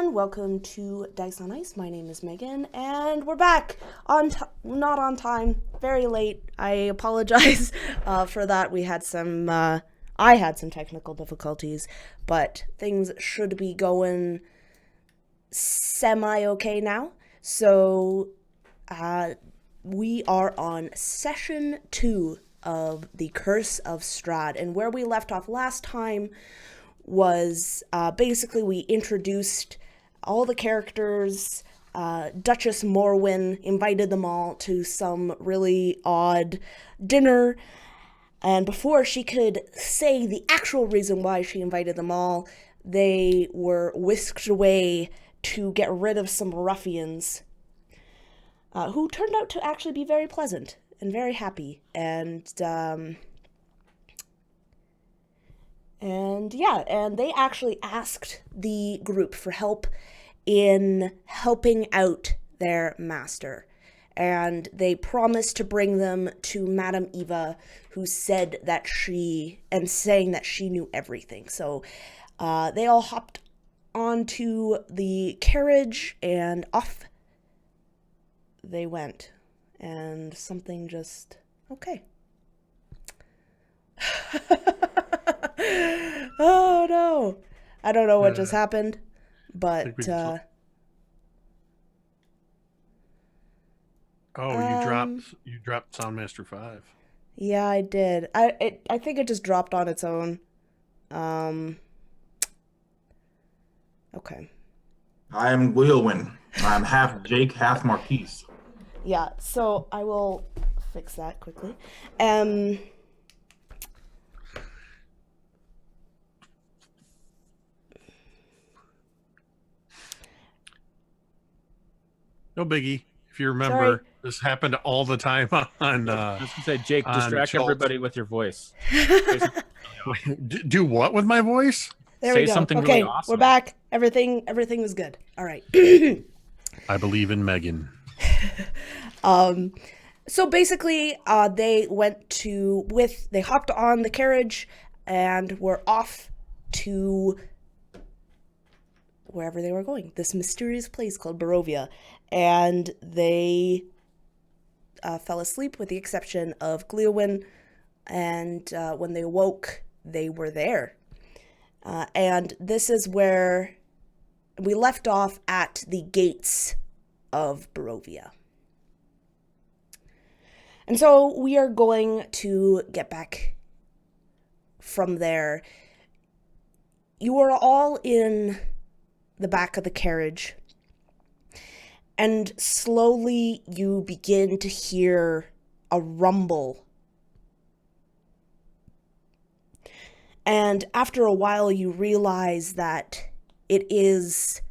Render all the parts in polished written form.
everyone. Welcome to Dice on Ice. My name is Megan, and we're back not on time, very late. I apologize for that. We had some, I had some technical difficulties, but things should be going semi-okay now. So, we are on session 2 of The Curse of Strahd, and where we left off last time was basically we introduced all the characters. Duchess Morwyn invited them all to some really odd dinner, and before she could say the actual reason why she invited them all, they were whisked away to get rid of some ruffians who turned out to actually be very pleasant and very happy. And they actually asked the group for help in helping out their master. And they promised to bring them to Madam Eva, who said that saying that she knew everything. So they all hopped onto the carriage and off they went. And something just, okay. Oh no, I don't know what just happened, but you dropped Soundmaster 5. Yeah, I did. I think it just dropped on its own. Okay. I'm Wheelwin. I'm half Jake, half Marquise. Yeah, so I will fix that quickly. No biggie. If you remember, Sorry. This happened all the time on. I was gonna say, Jake, distract everybody with your voice. Do what with my voice? There we go. Something okay, really awesome. We're back. Everything was good. All right. I believe in Megan. So basically, they hopped on the carriage and were off to wherever they were going, this mysterious place called Barovia. And they fell asleep with the exception of Gleowin. And when they awoke, they were there. And this is where we left off, at the gates of Barovia. And so we are going to get back from there. You are all in the back of the carriage, and slowly you begin to hear a rumble. And after a while, you realize that it is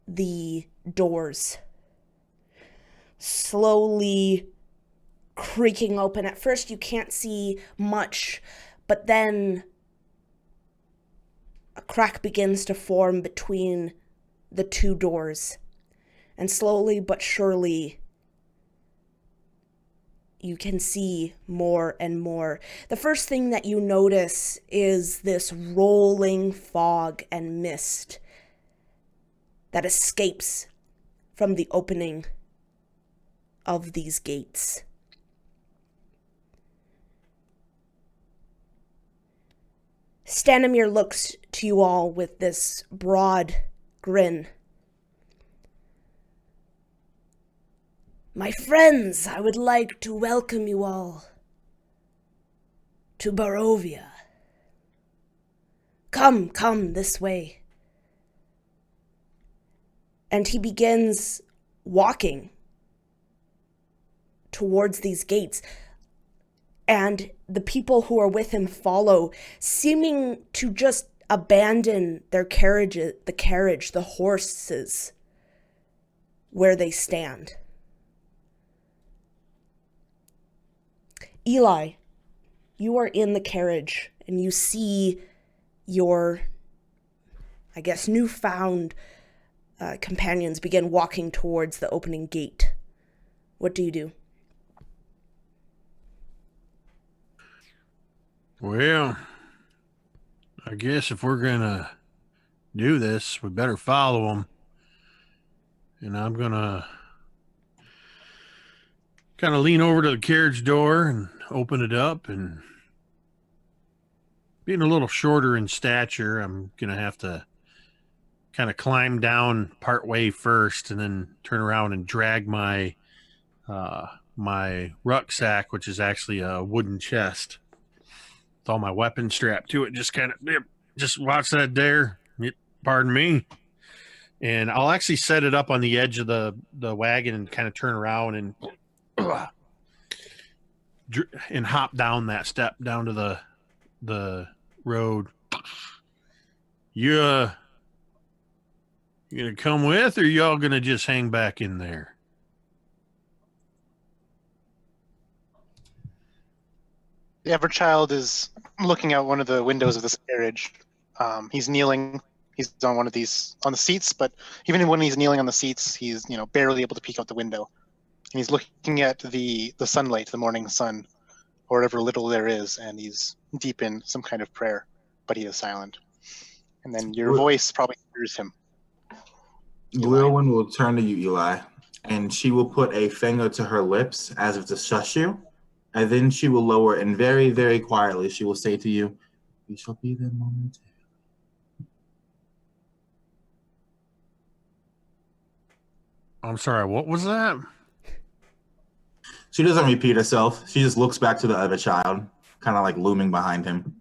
the doors slowly creaking open. At first you can't see much, but then a crack begins to form between the two doors. And slowly but surely you can see more and more. The first thing that you notice is this rolling fog and mist that escapes from the opening of these gates. Stanimir looks to you all with this broad grin. My friends, I would like to welcome you all to Barovia. Come this way. And he begins walking towards these gates. And the people who are with him follow, seeming to just abandon their the horses, where they stand. Eli, you are in the carriage, and you see your, I guess, newfound companions begin walking towards the opening gate. What do you do? Well, I guess if we're gonna do this, we better follow them. And I'm going to kind of lean over to the carriage door and open it up. And being a little shorter in stature, I'm going to have to kind of climb down part way first and then turn around and drag my my rucksack, which is actually a wooden chest with all my weapons strapped to it. Just kind of, just watch that there. Pardon me. And I'll actually set it up on the edge of the wagon and kind of turn around and hop down that step down to the road. You gonna come with, or y'all gonna just hang back in there? The Everchild is looking out one of the windows of this carriage. He's kneeling. He's on one of these on the seats, but even when he's kneeling on the seats, he's barely able to peek out the window. And he's looking at the sunlight, the morning sun, or whatever little there is, and he's deep in some kind of prayer, but he is silent. And then your voice probably hears him. Glowin will turn to you, Eli, and she will put a finger to her lips as if to shush you, and then she will lower and very, very quietly she will say to you, "We shall be there momentarily." I'm sorry, what was that? She doesn't repeat herself. She just looks back to the other child, kind of like looming behind him.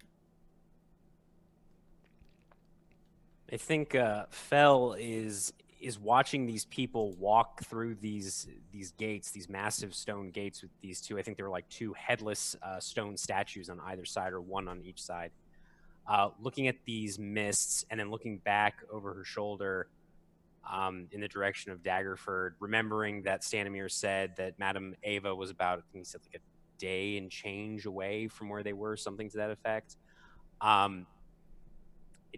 I think Fell is watching these people walk through these gates, these massive stone gates with these two. I think there were like two headless stone statues on either side, or one on each side. Looking at these mists and then looking back over her shoulder in the direction of Daggerford, remembering that Stanimir said that Madam Eva was about, I think he said, like a day and change away from where they were, something to that effect.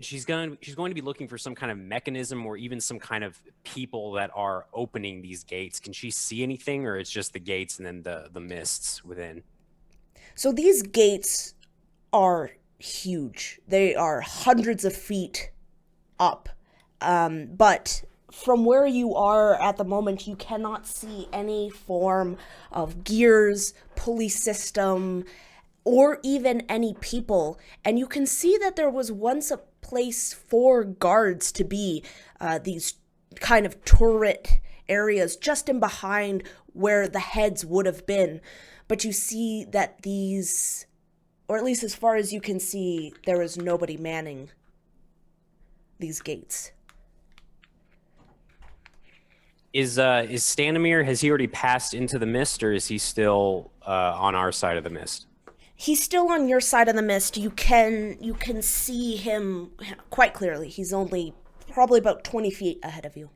She's going to be looking for some kind of mechanism or even some kind of people that are opening these gates. Can she see anything, or it's just the gates and then the mists within? So these gates are huge. They are hundreds of feet up. But from where you are at the moment, you cannot see any form of gears, pulley system, or even any people. And you can see that there was once a place for guards to be, these kind of turret areas just in behind where the heads would have been. But you see that these, or at least as far as you can see, there is nobody manning these gates. Is Stanimir, has he already passed into the mist, or is he still on our side of the mist? He's still on your side of the mist. You can see him quite clearly. He's only probably about 20 feet ahead of you.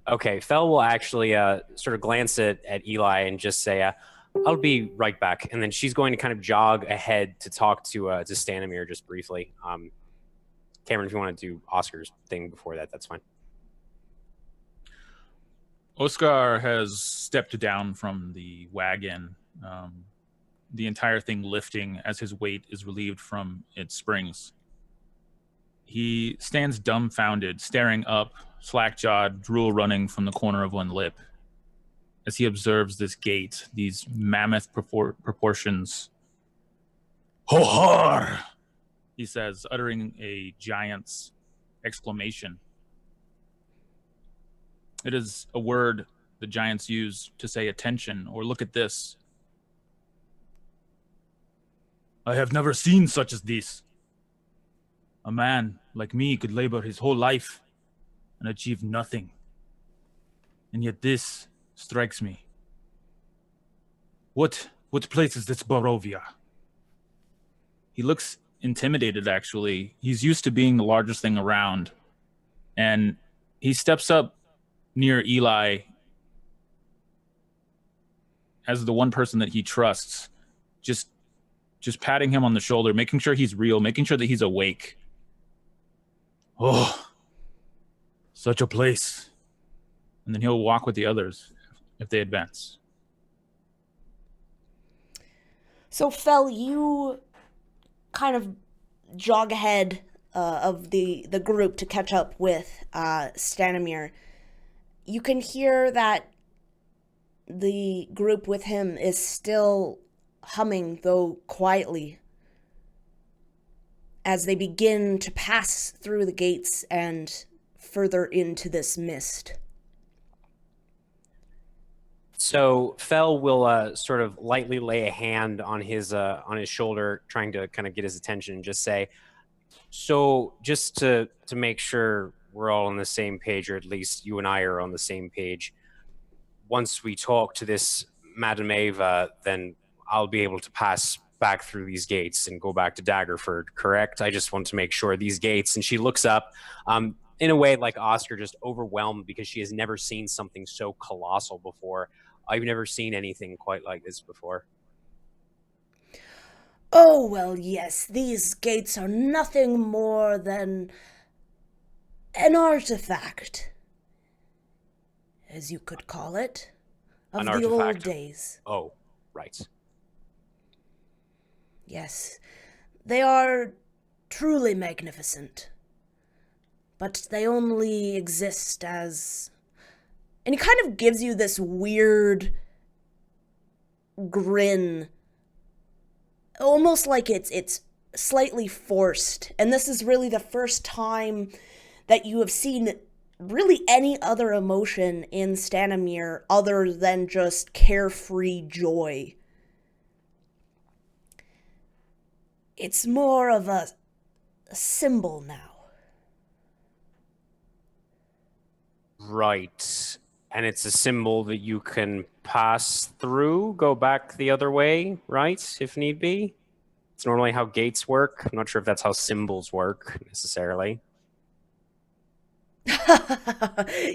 Okay, Fel will actually sort of glance at Eli and just say, I'll be right back. And then she's going to kind of jog ahead to talk to Stanimir just briefly. Cameron, if you want to do Oscar's thing before that, that's fine. Oscar has stepped down from the wagon, the entire thing lifting as his weight is relieved from its springs. He stands dumbfounded, staring up, slack-jawed, drool running from the corner of one lip, as he observes this gate, these mammoth proportions. "Ho-har!" he says, uttering a giant's exclamation. It is a word the giants use to say attention or look at this. "I have never seen such as this. A man like me could labor his whole life and achieve nothing. And yet this strikes me. What place is this Barovia?" He looks intimidated, actually. He's used to being the largest thing around. And he steps up near Eli as the one person that he trusts, just patting him on the shoulder, making sure he's real, making sure that he's awake. "Oh, such a place." And then he'll walk with the others if they advance. So, Fel, you kind of jog ahead of the group to catch up with Stanimir, you can hear that the group with him is still humming, though quietly, as they begin to pass through the gates and further into this mist. So Fel will sort of lightly lay a hand on his shoulder, trying to kind of get his attention, and just say, "So just to make sure we're all on the same page, or at least you and I are on the same page. Once we talk to this Madam Eva, then I'll be able to pass back through these gates and go back to Daggerford, correct? I just want to make sure these gates." And she looks up, in a way like Oscar, just overwhelmed because she has never seen something so colossal before. I've never seen anything quite like this before. Oh, well, yes, these gates are nothing more than an artifact, as you could call it, of An the old artifact? days. Oh, right. Yes, they are truly magnificent, but they only exist as... And he kind of gives you this weird grin, almost like it's slightly forced. And this is really the first time that you have seen really any other emotion in Stanimir other than just carefree joy. It's more of a symbol now. Right. And it's a symbol that you can pass through, go back the other way, right? If need be. It's normally how gates work. I'm not sure if that's how symbols work necessarily.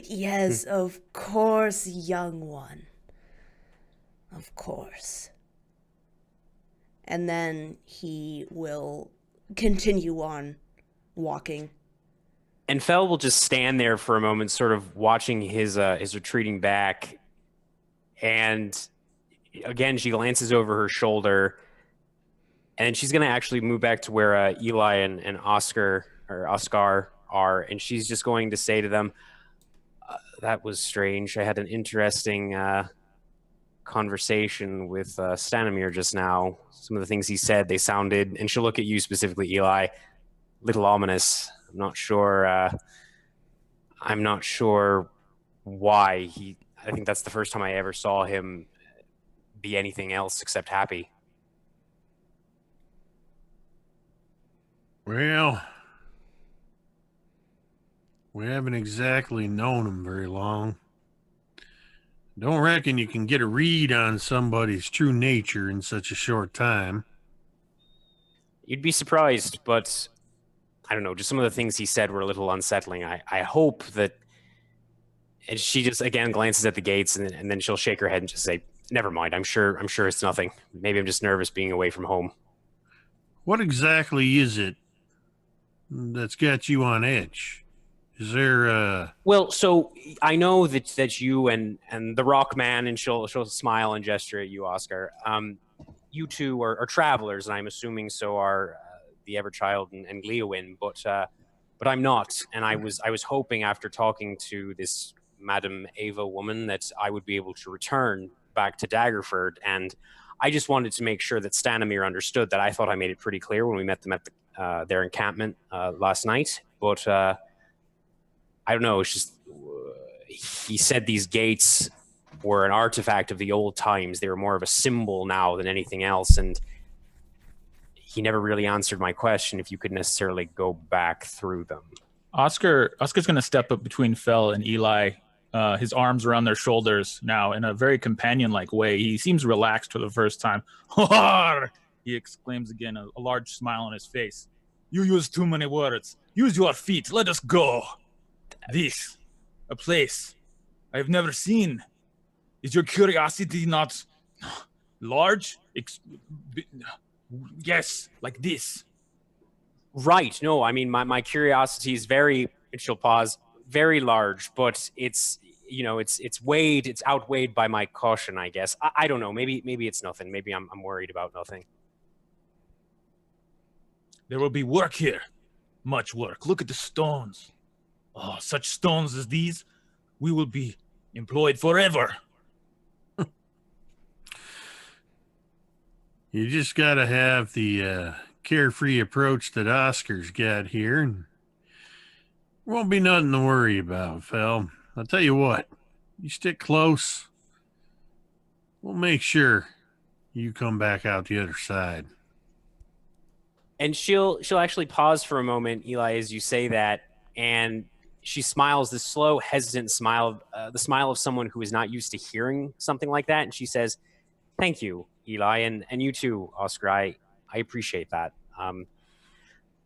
Yes, of course, young one. Of course. And then he will continue on walking. And Fel will just stand there for a moment, sort of watching his retreating back. And again, she glances over her shoulder, and she's going to actually move back to where Eli and Oscar are, and she's just going to say to them, "That was strange. I had an interesting conversation with Stanimir just now. Some of the things he said, they sounded," and she'll look at you specifically, Eli, little ominous. I'm not sure why I think that's the first time I ever saw him be anything else except happy. Well, we haven't exactly known him very long. Don't reckon you can get a read on somebody's true nature in such a short time. You'd be surprised, but I don't know, just some of the things he said were a little unsettling. I hope that... And she just, again, glances at the gates, and then she'll shake her head and just say, "Never mind, I'm sure it's nothing. Maybe I'm just nervous being away from home." What exactly is it that's got you on edge? Is there Well, so I know that you and the Rock Man, and she'll smile and gesture at you, Oscar. You two are travelers, and I'm assuming so are the Everchild and Gleowin, but I'm not. And I was hoping, after talking to this Madam Eva woman, that I would be able to return back to Daggerford, and I just wanted to make sure that Stanimir understood that. I thought I made it pretty clear when we met them at their encampment last night, but I don't know, it's just he said these gates were an artifact of the old times. They were more of a symbol now than anything else, and he never really answered my question if you could necessarily go back through them. Oscar's going to step up between Fel and Eli, his arms around their shoulders now in a very companion-like way. He seems relaxed for the first time. He exclaims again, a large smile on his face. "You use too many words. Use your feet. Let us go. This, a place I have never seen. Is your curiosity not large? Yes, like this." Right. No, I mean, my curiosity is very, and she'll pause, very large, but it's outweighed by my caution, I guess. I don't know. Maybe it's nothing. Maybe I'm worried about nothing. There will be work here. Much work. Look at the stones. Oh, such stones as these, we will be employed forever. You just got to have the carefree approach that Oscar's got here, and won't be nothing to worry about, Fel. I'll tell you what, you stick close, we'll make sure you come back out the other side. And she'll actually pause for a moment, Eli, as you say that, and she smiles this slow, hesitant smile, the smile of someone who is not used to hearing something like that. And she says, "Thank you, Eli, and you too, Oscar. I appreciate that.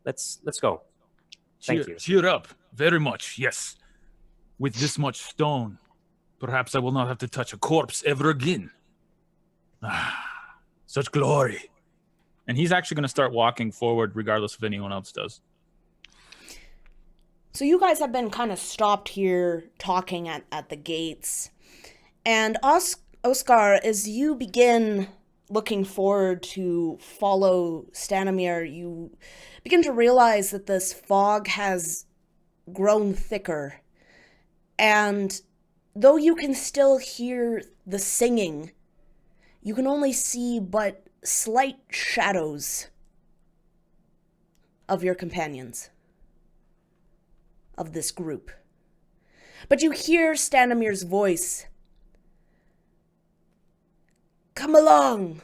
Let's go. Thank you." Cheer up. Very much, yes. With this much stone, perhaps I will not have to touch a corpse ever again. Ah, such glory. And he's actually going to start walking forward regardless if anyone else does. So you guys have been kind of stopped here talking at the gates. And Oscar, as you begin looking forward to follow Stanimir, you begin to realize that this fog has grown thicker. And though you can still hear the singing, you can only see but slight shadows of your companions, of this group. But you hear Stanimir's voice. "Come along.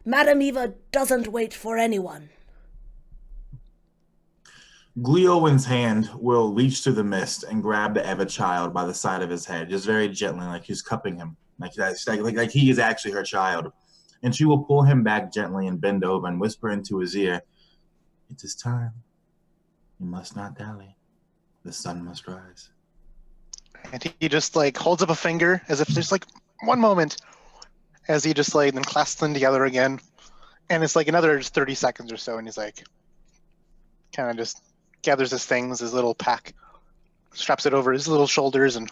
Madam Eva doesn't wait for anyone." Gleowin's hand will reach through the mist and grab the Eva child by the side of his head, just very gently, like he's cupping him, like he is actually her child. And she will pull him back gently and bend over and whisper into his ear, "It is time. You must not dally. The sun must rise." And he just like holds up a finger as if there's like one moment, as he just like then clasps them together again, and it's like another 30 seconds or so, and he's like, kind of just gathers his things, his little pack, straps it over his little shoulders, and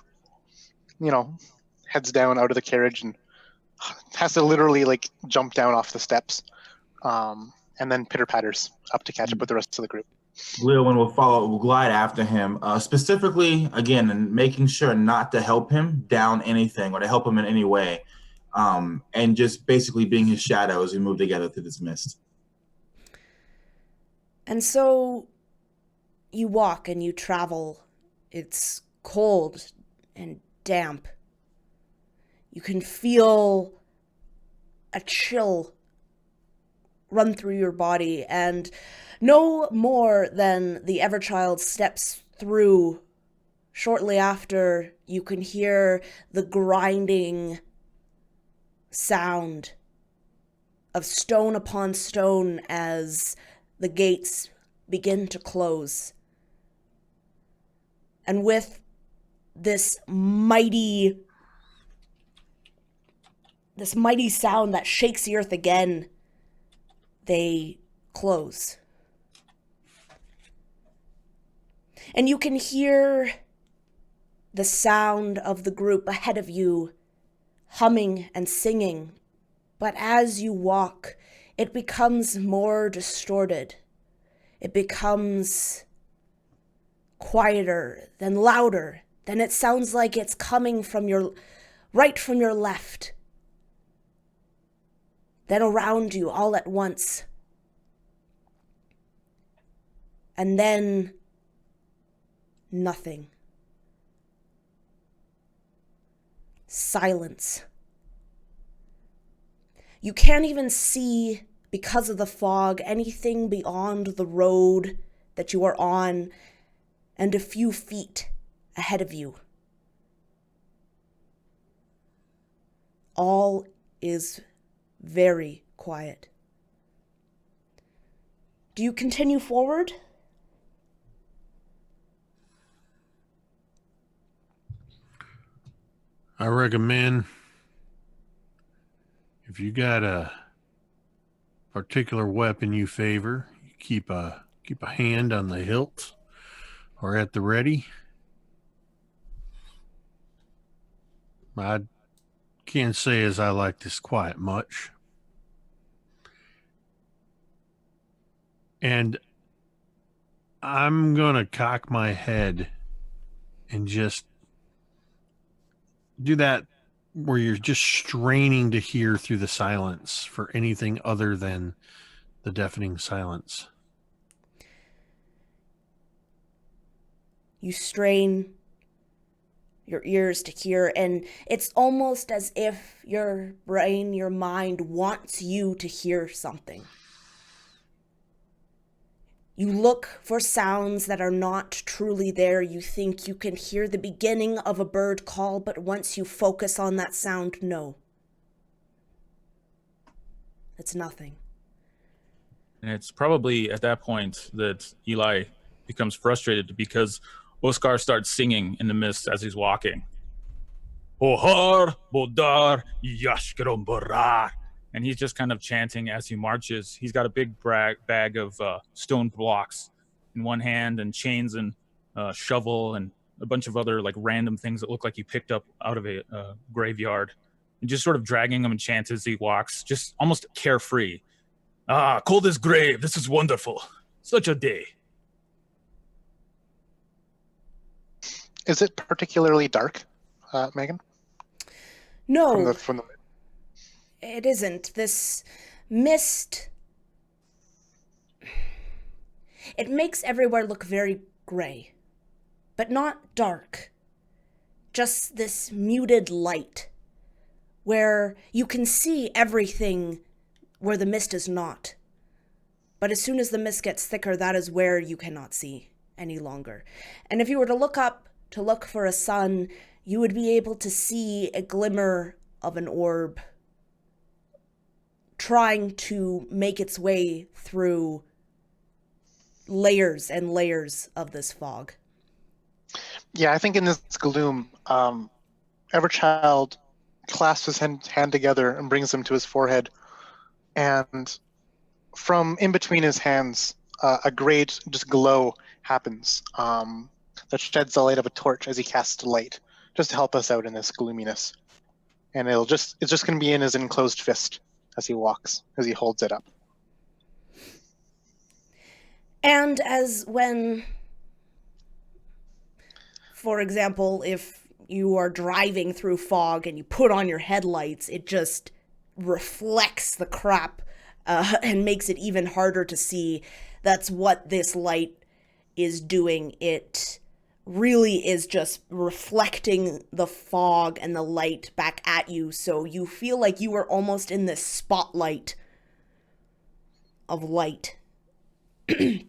heads down out of the carriage and has to literally like jump down off the steps, and then pitter patters up to catch up with the rest of the group. Gleowin will glide after him, specifically, again, and making sure not to help him down anything or to help him in any way, and just basically being his shadow as we move together through this mist. And so you walk and you travel. It's cold and damp. You can feel a chill run through your body, and no more than the Everchild steps through. Shortly after, you can hear the grinding sound of stone upon stone as the gates begin to close. And with this mighty sound that shakes the earth again, they close. And you can hear the sound of the group ahead of you humming and singing. But as you walk, it becomes more distorted. It becomes quieter, then louder. Then it sounds like it's coming from your right from your left. Then around you all at once. And then nothing. Silence. You can't even see, because of the fog, anything beyond the road that you are on and a few feet ahead of you. All is very quiet. Do you continue forward? I recommend, if you got a particular weapon you favor, you keep a hand on the hilt or at the ready. I can't say as I like this quiet much. And I'm going to cock my head and just do that where you're just straining to hear through the silence for anything other than the deafening silence. You strain your ears to hear, and it's almost as if your brain, your mind wants you to hear something. You look for sounds that are not truly there. You think you can hear the beginning of a bird call, but once you focus on that sound, no. It's nothing. And it's probably at that point that Eli becomes frustrated because Oscar starts singing in the mist as he's walking. Ohar, Bodar, Yashkarom Borar. And he's just kind of chanting as he marches. He's got a big bag of stone blocks in one hand and chains and shovel and a bunch of other like random things that look like he picked up out of a graveyard. And just sort of dragging them and chants as he walks, just almost carefree. Ah, cold as grave. This is wonderful. Such a day. Is it particularly dark, Megan? No, From the it isn't. This mist, it makes everywhere look very gray, but not dark. Just this muted light where you can see everything where the mist is not. But as soon as the mist gets thicker, that is where you cannot see any longer. And if you were to look up to look for a sun, you would be able to see a glimmer of an orb trying to make its way through layers and layers of this fog. Yeah, I think in this gloom, Everchild clasps his hand together and brings them to his forehead. And from in between his hands, a great just glow happens that sheds the light of a torch as he casts light, just to help us out in this gloominess. And it's just going to be in his enclosed fist as he walks, as he holds it up. And as when, for example, if you are driving through fog and you put on your headlights, it just reflects the crap and makes it even harder to see. That's what this light is doing. It really is just reflecting the fog and the light back at you, so you feel like you are almost in this spotlight of light. And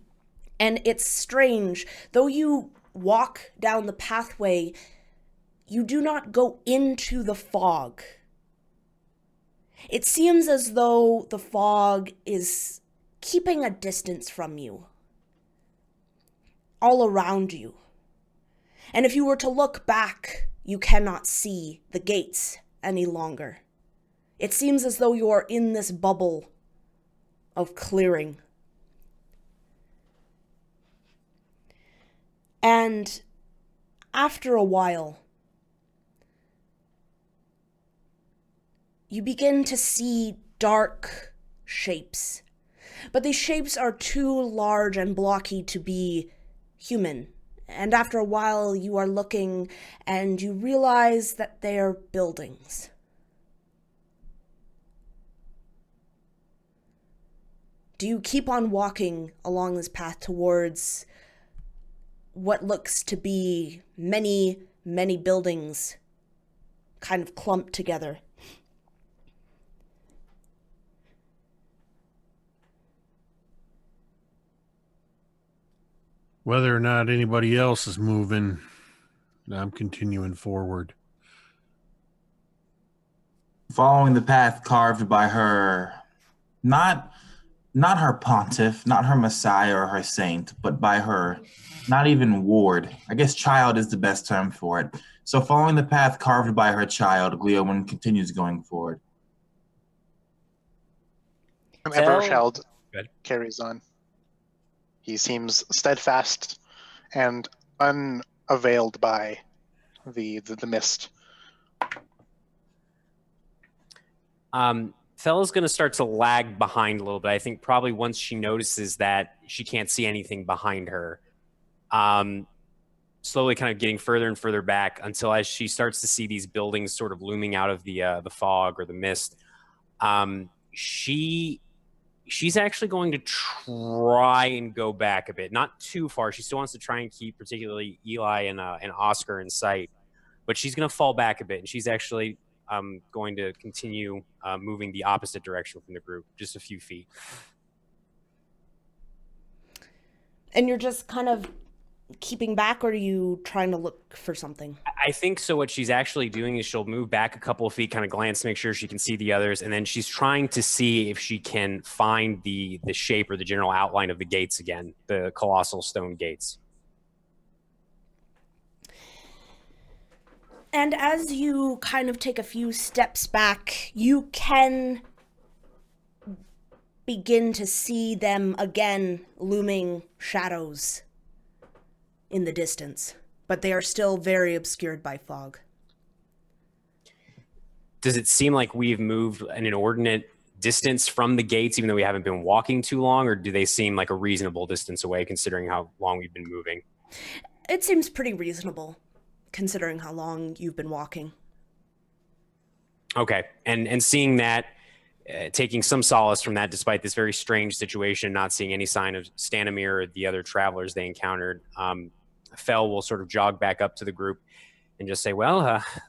it's strange, though you walk down the pathway, you do not go into the fog. It seems as though the fog is keeping a distance from you, all around you. And if you were to look back, you cannot see the gates any longer. It seems as though you are in this bubble of clearing. And after a while, you begin to see dark shapes. But these shapes are too large and blocky to be human. And after a while, you are looking and you realize that they are buildings. Do you keep on walking along this path towards what looks to be many, many buildings kind of clumped together? Whether or not anybody else is moving, I'm continuing forward. Following the path carved by her, not her pontiff, not her messiah or her saint, but by her, not even ward. I guess child is the best term for it. So following the path carved by her child, Gleowin continues going forward. And Tell- Everchild Good. carries on. He seems steadfast and unavailed by the mist. Fella's going to start to lag behind a little bit. I think probably once she notices that she can't see anything behind her, slowly kind of getting further and further back until as she starts to see these buildings sort of looming out of the fog or the mist, she's actually going to try and go back a bit, not too far. She still wants to try and keep particularly Eli and Oscar in sight, but she's going to fall back a bit, and she's actually going to continue moving the opposite direction from the group, just a few feet. And you're just kind of keeping back, or are you trying to look for something? I think so. What she's actually doing is she'll move back a couple of feet, kind of glance to make sure she can see the others, and then she's trying to see if she can find the shape or the general outline of the gates again, the colossal stone gates. And as you kind of take a few steps back, you can begin to see them again, looming shadows in the distance, but they are still very obscured by fog. Does it seem like we've moved an inordinate distance from the gates, even though we haven't been walking too long, or do they seem like a reasonable distance away considering how long we've been moving? It seems pretty reasonable, considering how long you've been walking. Okay, and seeing that, taking some solace from that, despite this very strange situation, not seeing any sign of Stanimir or the other travelers they encountered, Fel will sort of jog back up to the group and just say, well,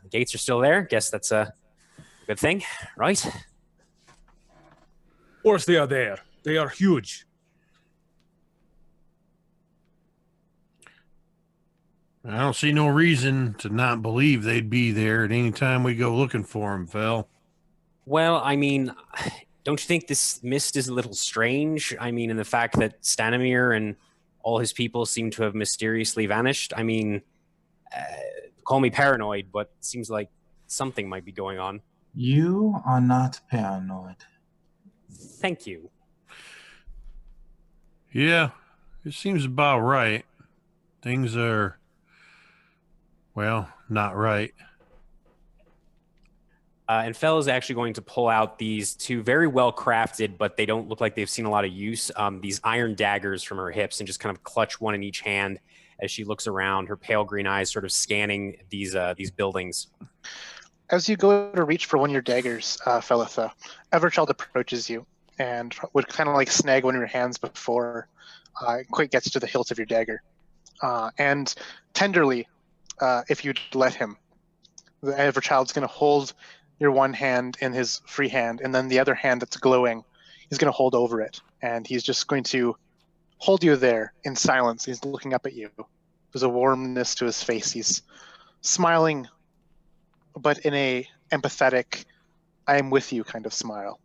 the gates are still there. Guess that's a good thing, right? Of course they are there. They are huge. I don't see no reason to not believe they'd be there at any time we go looking for them, Fel. Well, I mean, don't you think this mist is a little strange? I mean, in the fact that Stanimir and all his people seem to have mysteriously vanished. I mean, call me paranoid, but it seems like something might be going on. You are not paranoid. Thank you. Yeah, it seems about right. Things are, well, not right. And Fel is actually going to pull out these two very well crafted, but they don't look like they've seen a lot of use, these iron daggers from her hips, and just kind of clutch one in each hand as she looks around, her pale green eyes sort of scanning these buildings. As you go to reach for one of your daggers, Felitha, Everchild approaches you and would kind of like snag one of your hands before it quite gets to the hilt of your dagger. And tenderly, if you'd let him, the Everchild's going to hold your one hand in his free hand, and then the other hand that's glowing, he's going to hold over it. And he's just going to hold you there in silence. He's looking up at you. There's a warmness to his face. He's smiling, but in a empathetic, I am with you kind of smile.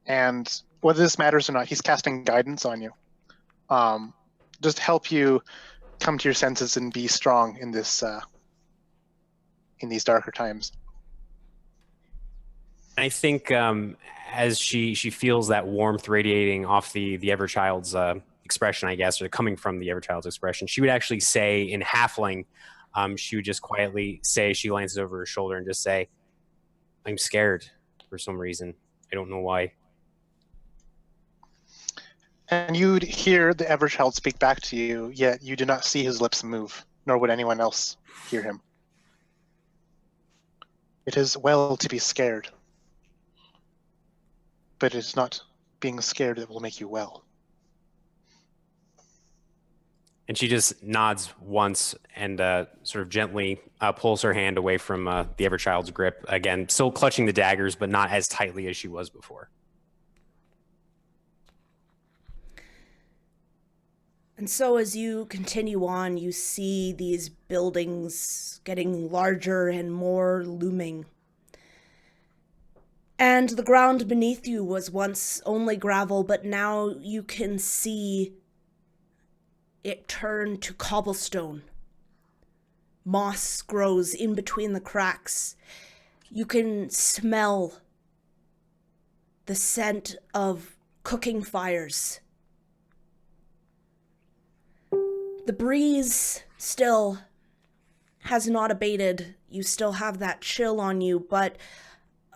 And whether this matters or not, he's casting guidance on you. Just help you come to your senses and be strong in this in these darker times. I think as she feels that warmth radiating off the Everchild's expression, I guess, or coming from the Everchild's expression, she would actually say in Halfling, she would just quietly say, she glances over her shoulder and just say, I'm scared for some reason. I don't know why. And you'd hear the Everchild speak back to you, yet you do not see his lips move, nor would anyone else hear him. It is well to be scared, but it is not being scared that will make you well. And she just nods once and sort of gently pulls her hand away from the Everchild's grip. Again, still clutching the daggers, but not as tightly as she was before. And so as you continue on, you see these buildings getting larger and more looming. And the ground beneath you was once only gravel, but now you can see it turn to cobblestone. Moss grows in between the cracks. You can smell the scent of cooking fires. The breeze still has not abated. You still have that chill on you, but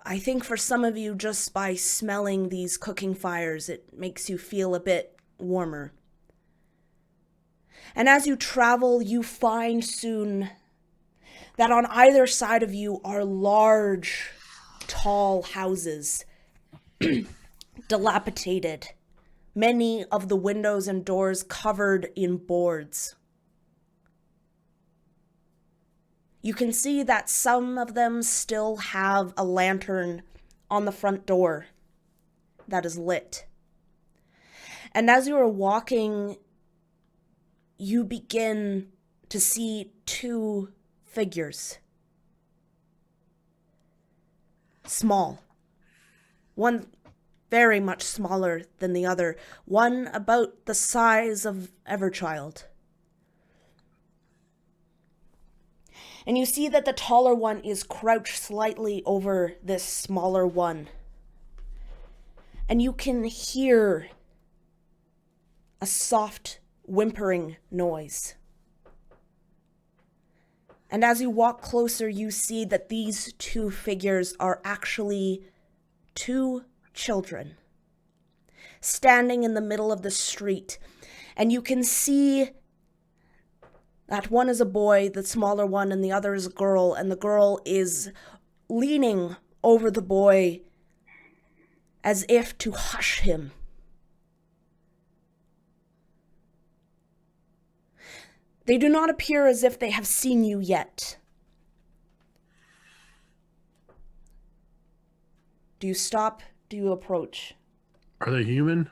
I think for some of you, just by smelling these cooking fires, it makes you feel a bit warmer. And as you travel, you find soon that on either side of you are large, tall houses, dilapidated, many of the windows and doors covered in boards. You can see that some of them still have a lantern on the front door that is lit. And as you are walking, you begin to see two figures. Small. One very much smaller than the other. One about the size of Everchild. And you see that the taller one is crouched slightly over this smaller one. And you can hear a soft whimpering noise. And as you walk closer, you see that these two figures are actually two children standing in the middle of the street. And you can see that one is a boy, the smaller one, and the other is a girl. And the girl is leaning over the boy as if to hush him. They do not appear as if they have seen you yet. Do you stop? Do you approach? Are they human?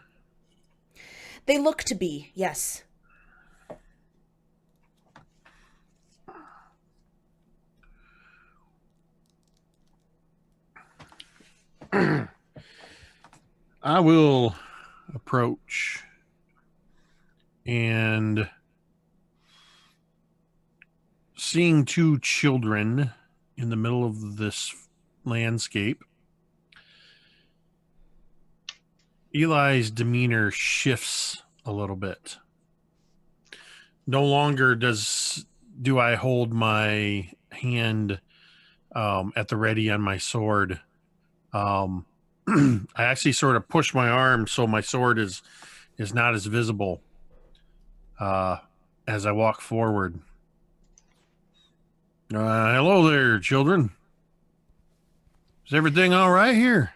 They look to be, yes. I will approach and seeing two children in the middle of this landscape, Eli's demeanor shifts a little bit. No longer do I hold my hand at the ready on my sword. I actually sort of push my arm so my sword is not as visible as I walk forward. Hello there, children. Is everything all right here?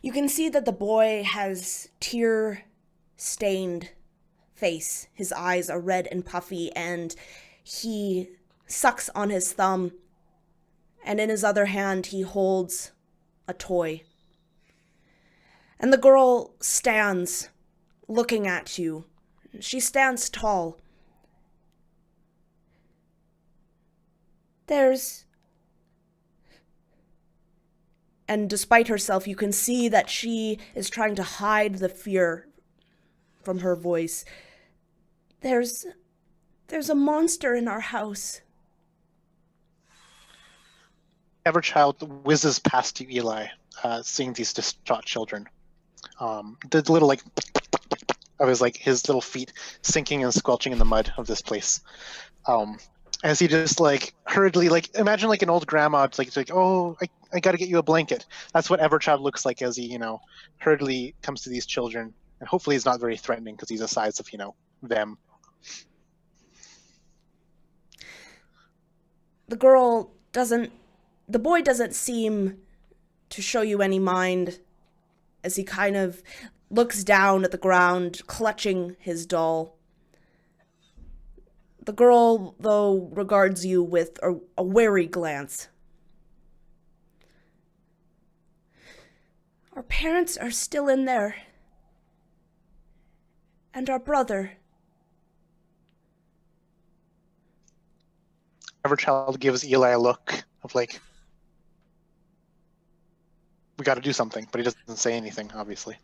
You can see that the boy has tear-stained face. His eyes are red and puffy, and he sucks on his thumb. And in his other hand, he holds a toy. And the girl stands, looking at you. She stands tall. And despite herself, you can see that she is trying to hide the fear from her voice. There's a monster in our house. Everchild whizzes past you, Eli, seeing these distraught children. The little of his little feet sinking and squelching in the mud of this place. As he just hurriedly imagine an old grandma oh, I gotta get you a blanket. That's what Everchild looks like as he hurriedly comes to these children, and hopefully he's not very threatening because he's the size of them. The boy doesn't seem to show you any mind as he kind of looks down at the ground, clutching his doll. The girl, though, regards you with a wary glance. Our parents are still in there. And our brother. Everchild gives Eli a look of we got to do something, but he doesn't say anything, obviously.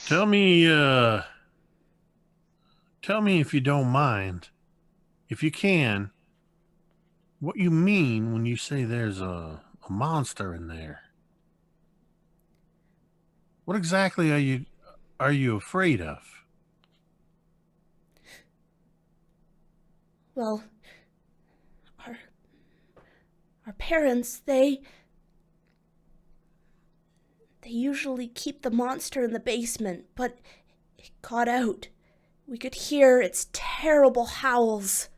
Tell me if you don't mind, if you can, what you mean when you say there's a monster in there. What exactly are you afraid of? Well, our parents, they They usually keep the monster in the basement, but it got out. We could hear its terrible howls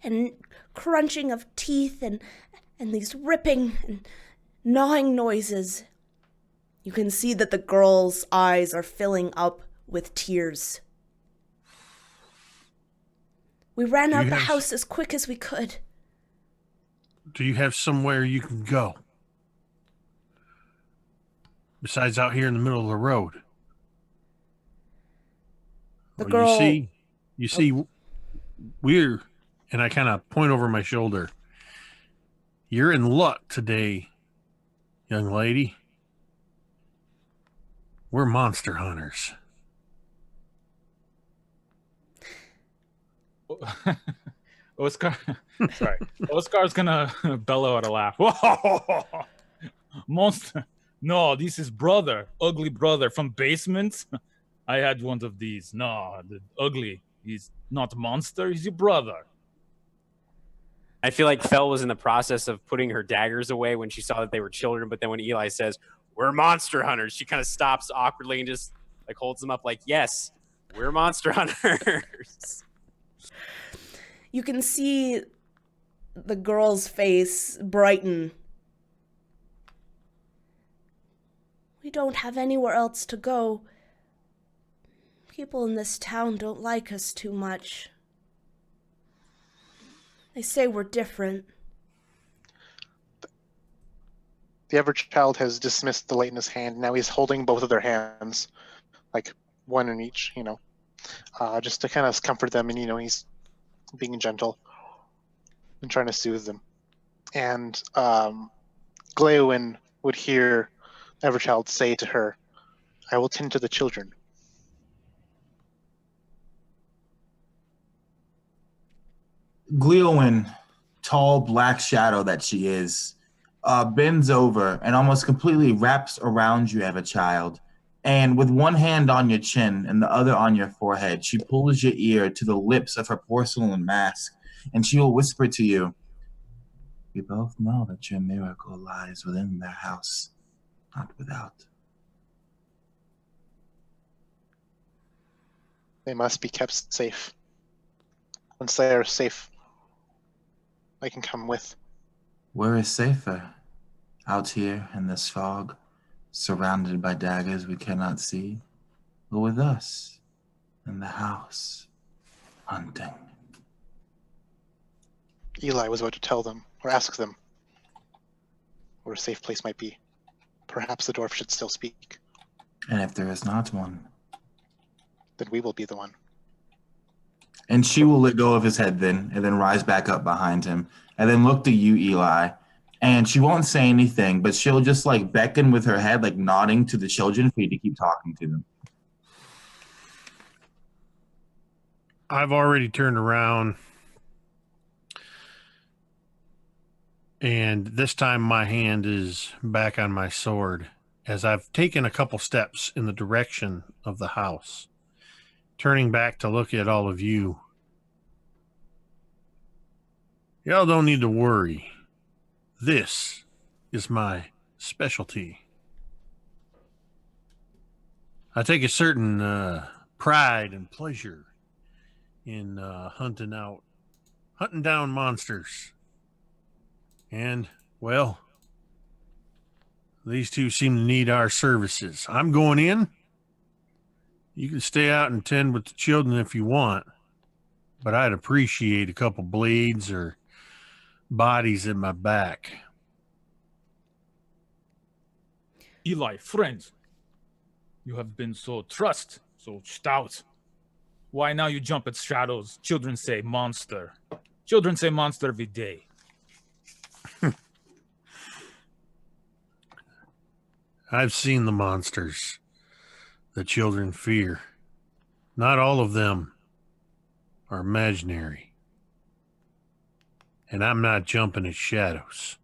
and crunching of teeth and these ripping and gnawing noises. You can see that the girl's eyes are filling up with tears. We ran out the house as quick as we could. Do you have somewhere you can go? Besides out here in the middle of the road? The girl... You see, we're... And I kind of point over my shoulder. You're in luck today, young lady. We're monster hunters. Oscar, sorry. Oscar's gonna bellow at a laugh. Monster? No, this is brother, ugly brother from basement. I had one of these. No, the ugly. He's not a monster. He's your brother. I feel like Fel was in the process of putting her daggers away when she saw that they were children, but then when Eli says, "We're monster hunters," she kind of stops awkwardly and just like holds them up like, "Yes, we're monster hunters." You can see the girl's face brighten. We don't have anywhere else to go. People in this town don't like us too much. They say we're different. The Everchild has dismissed the light in his hand. Now he's holding both of their hands, like one in each, just to kind of comfort them. And, he's being gentle and trying to soothe them. And Gleowin would hear Everchild say to her, "I will tend to the children." Gleowin, tall black shadow that she is, bends over and almost completely wraps around you, Everchild. And with one hand on your chin and the other on your forehead, she pulls your ear to the lips of her porcelain mask, and she will whisper to you, "We both know that your miracle lies within their house, not without. They must be kept safe. Once they are safe, I can come with." Where is safer? Out here in this fog, surrounded by daggers we cannot see, or with us in the house, hunting? Eli was about to tell them, or ask them, where a safe place might be. Perhaps the dwarf should still speak. And if there is not one, then we will be the one. And she will let go of his head then, and then rise back up behind him, and then look to you, Eli. And she won't say anything, but she'll just like beckon with her head, like nodding to the children for you to keep talking to them. I've already turned around, and this time my hand is back on my sword as I've taken a couple steps in the direction of the house, turning back to look at all of you. Y'all don't need to worry. This is my specialty. I take a certain pride and pleasure in hunting down monsters. And, well, these two seem to need our services. I'm going in. You can stay out and tend with the children if you want, but I'd appreciate a couple blades or bodies in my back. Eli, friend, you have been so so stout. Why now you jump at shadows? Children say monster. Children say monster every day. I've seen the monsters the children fear. Not all of them are imaginary. And I'm not jumping at shadows.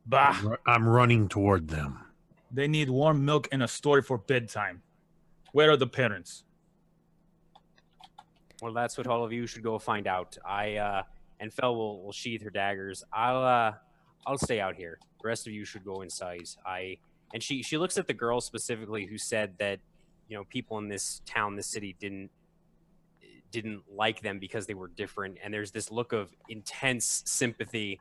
Bah! I'm running toward them. They need warm milk and a story for bedtime. Where are the parents? Well, that's what all of you should go find out. And Fel will sheath her daggers. I'll stay out here. The rest of you should go inside. I And she looks at the girl specifically who said that, you know, people in this town, this city didn't like them because they were different. And there's this look of intense sympathy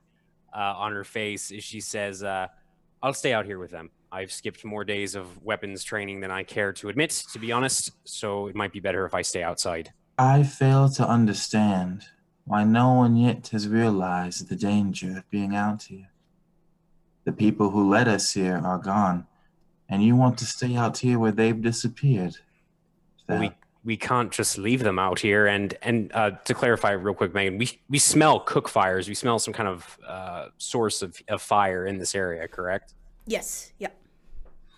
on her face as she says, I'll stay out here with them. I've skipped more days of weapons training than I care to admit, to be honest, so it might be better if I stay outside. I fail to understand why no one yet has realized the danger of being out here. The people who led us here are gone, and you want to stay out here where they've disappeared. We can't just leave them out here. And to clarify real quick, Megan, we smell cook fires. We smell some kind of source of fire in this area, correct? Yes. Yeah.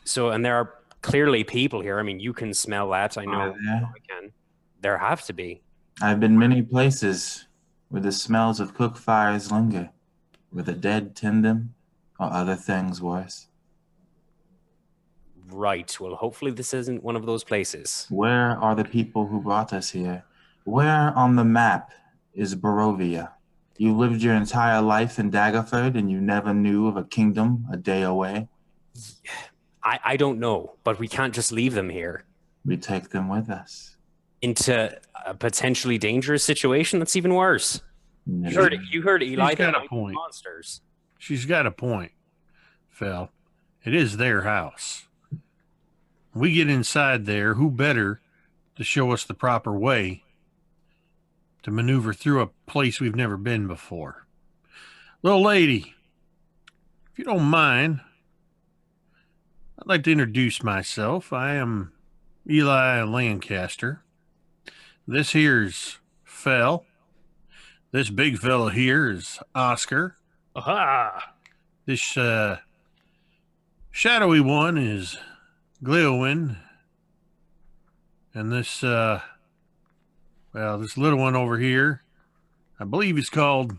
So, and there are clearly people here. I mean, you can smell that. I know I can. There have to be. I've been many places where the smells of cook fires linger, where the dead tend them, or other things worse. Right. Well, hopefully this isn't one of those places. Where are the people who brought us here? Where on the map is Barovia? You lived your entire life in Daggerford and you never knew of a kingdom a day away? I don't know, but we can't just leave them here. We take them with us. Into a potentially dangerous situation that's even worse. No. You heard Eli. She's got a point. Monsters. She's got a point, Phil. It is their house. We get inside there, who better to show us the proper way to maneuver through a place we've never been before? Little lady, if you don't mind, I'd like to introduce myself. I am Eli Lancaster. This here's Fel. This big fella here is Oscar. Aha! This shadowy one is Glewin. And this this little one over here, I believe he's called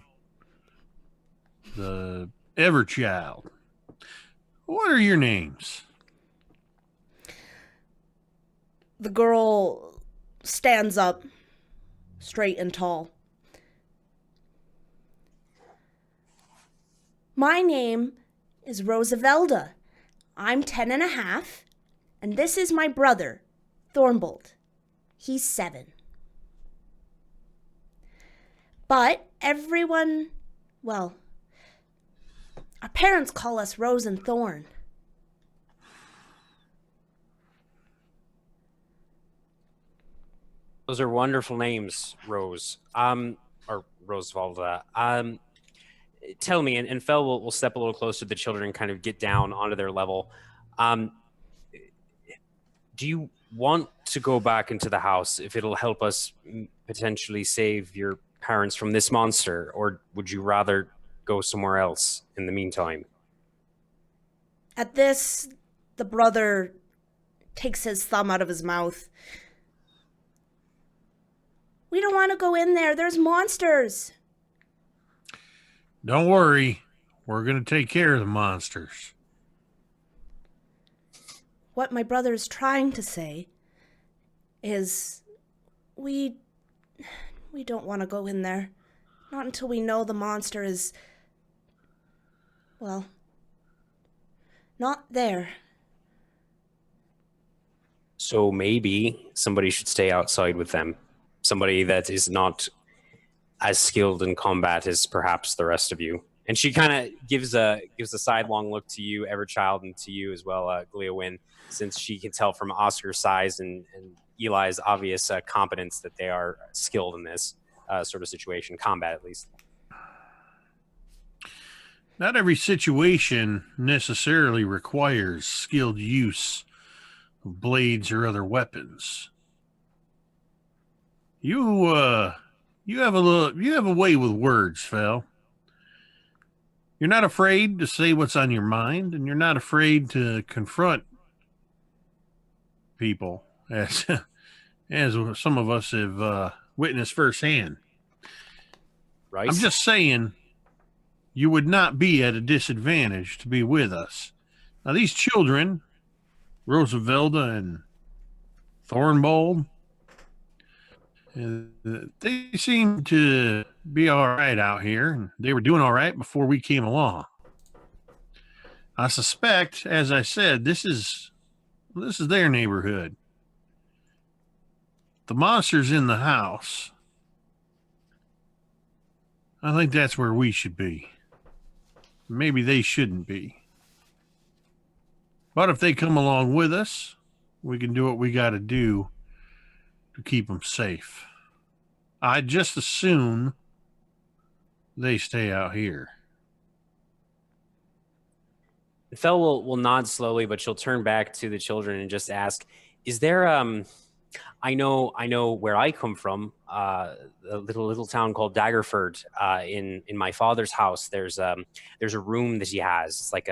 the Everchild. What are your names? The girl stands up, straight and tall. My name is Rosavelda. I'm 10 and a half, and this is my brother, Thornbolt. He's 7. But everyone, well, our parents call us Rose and Thorn. Those are wonderful names, Rose. Or Roosevelt. Tell me, and Fel will step a little closer to the children and kind of get down onto their level. Do you want to go back into the house if it'll help us potentially save your parents from this monster, or would you rather go somewhere else in the meantime? At this, the brother takes his thumb out of his mouth. We don't want to go in there. There's monsters. Don't worry. We're going to take care of the monsters. What my brother is trying to say is we don't want to go in there. Not until we know the monster is, well, not there. So maybe somebody should stay outside with them. Somebody that is not as skilled in combat as perhaps the rest of you. And she kind of gives a sidelong look to you, Everchild, and to you as well, Gleowin, since she can tell from Oscar's size and Eli's obvious competence that they are skilled in this sort of situation, combat at least. Not every situation necessarily requires skilled use of blades or other weapons. You have a way with words, Fel. You're not afraid to say what's on your mind, and you're not afraid to confront people, as some of us have witnessed firsthand. Right. I'm just saying, you would not be at a disadvantage to be with us. Now, these children, Rosavelda and Thornbold, they seem to be all right out here, and they were doing all right before we came along. I suspect, as I said, this is their neighborhood. The monster's in the house. I think that's where we should be. Maybe they shouldn't be. But if they come along with us, we can do what we got to do to keep them safe. I'd just as soon they stay out here. Fel will nod slowly, but she'll turn back to the children and just ask, is there I know where I come from, a little town called Daggerford. In my father's house, there's a room that he has. It's like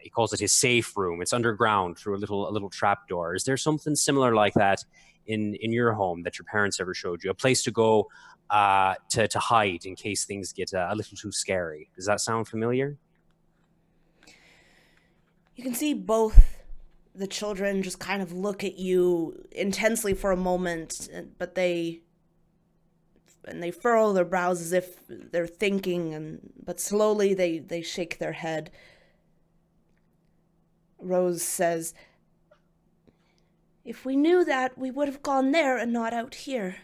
he calls it his safe room. It's underground through a little trap door. Is there something similar like that in your home that your parents ever showed you? A place to go to hide in case things get a little too scary. Does that sound familiar? You can see both the children just kind of look at you intensely for a moment, but they furrow their brows as if they're thinking, but slowly they shake their head. Rose says, "If we knew that, we would have gone there and not out here."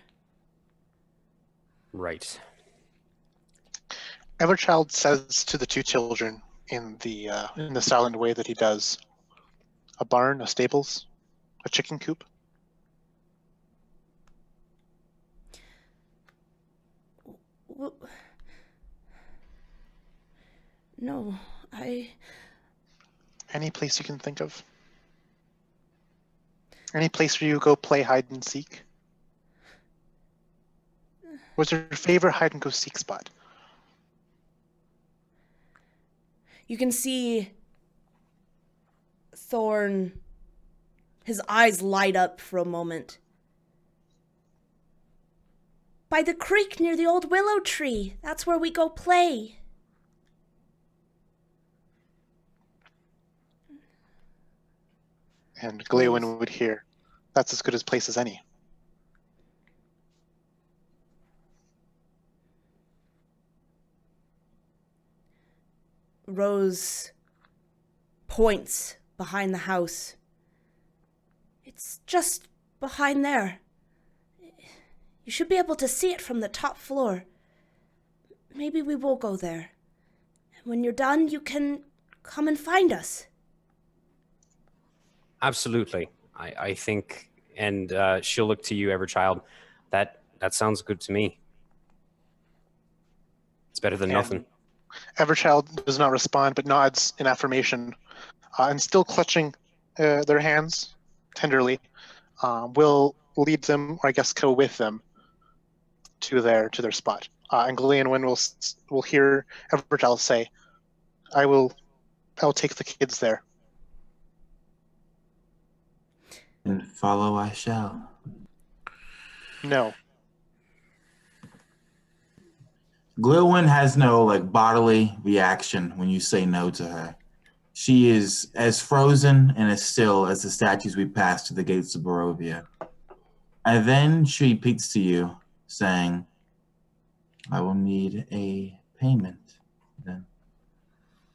Right. Everchild says to the two children in the silent way that he does, "A barn, a stables, a chicken coop." No, Any place you can think of? Any place where you go play hide and seek? What's your favorite hide and go seek spot? You can see Thorn, his eyes light up for a moment. "By the creek near the old willow tree. That's where we go play." And Gleowin would hear, "That's as good a place as any." Rose points behind the house. "It's just behind there. You should be able to see it from the top floor. Maybe we will go there. And when you're done, you can come and find us." Absolutely. I think, and she'll look to you, Everchild. That sounds good to me. It's better than nothing. Everchild does not respond, but nods in affirmation, and still clutching their hands tenderly, will lead them, or I guess go with them, to their spot. And Gleowin will hear Everchild say, I'll take the kids there." And follow I shall. No. Gleowin has no bodily reaction when you say no to her. She is as frozen and as still as the statues we passed to the gates of Barovia. And then she peeks to you, saying, "I will need a payment then."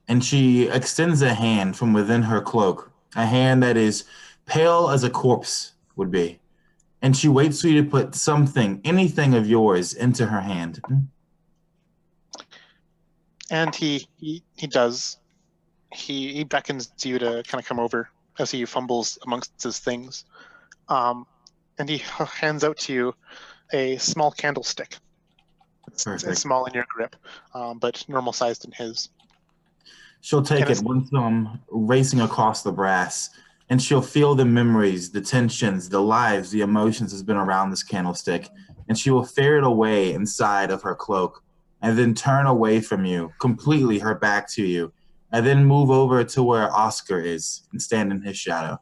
And she extends a hand from within her cloak, a hand that is pale as a corpse would be. And she waits for you to put something, anything of yours, into her hand. And he does. He beckons to you to kind of come over as he fumbles amongst his things. And he hands out to you a small candlestick. It's small in your grip, but normal sized in his. She'll take it once racing across the brass, and she'll feel the memories, the tensions, the lives, the emotions that's been around this candlestick, and she will ferret it away inside of her cloak, and then turn away from you, completely her back to you, and then move over to where Oscar is and stand in his shadow.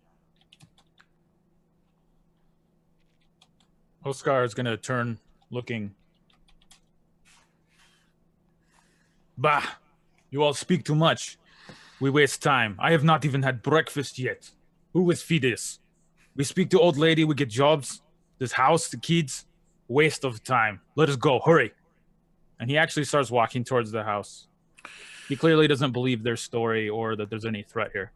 Oscar is going to turn looking. Bah, you all speak too much. We waste time. I have not even had breakfast yet. Who will feed us? We speak to old lady, we get jobs. This house, the kids, waste of time. Let us go, hurry. And he actually starts walking towards the house. He clearly doesn't believe their story or that there's any threat here.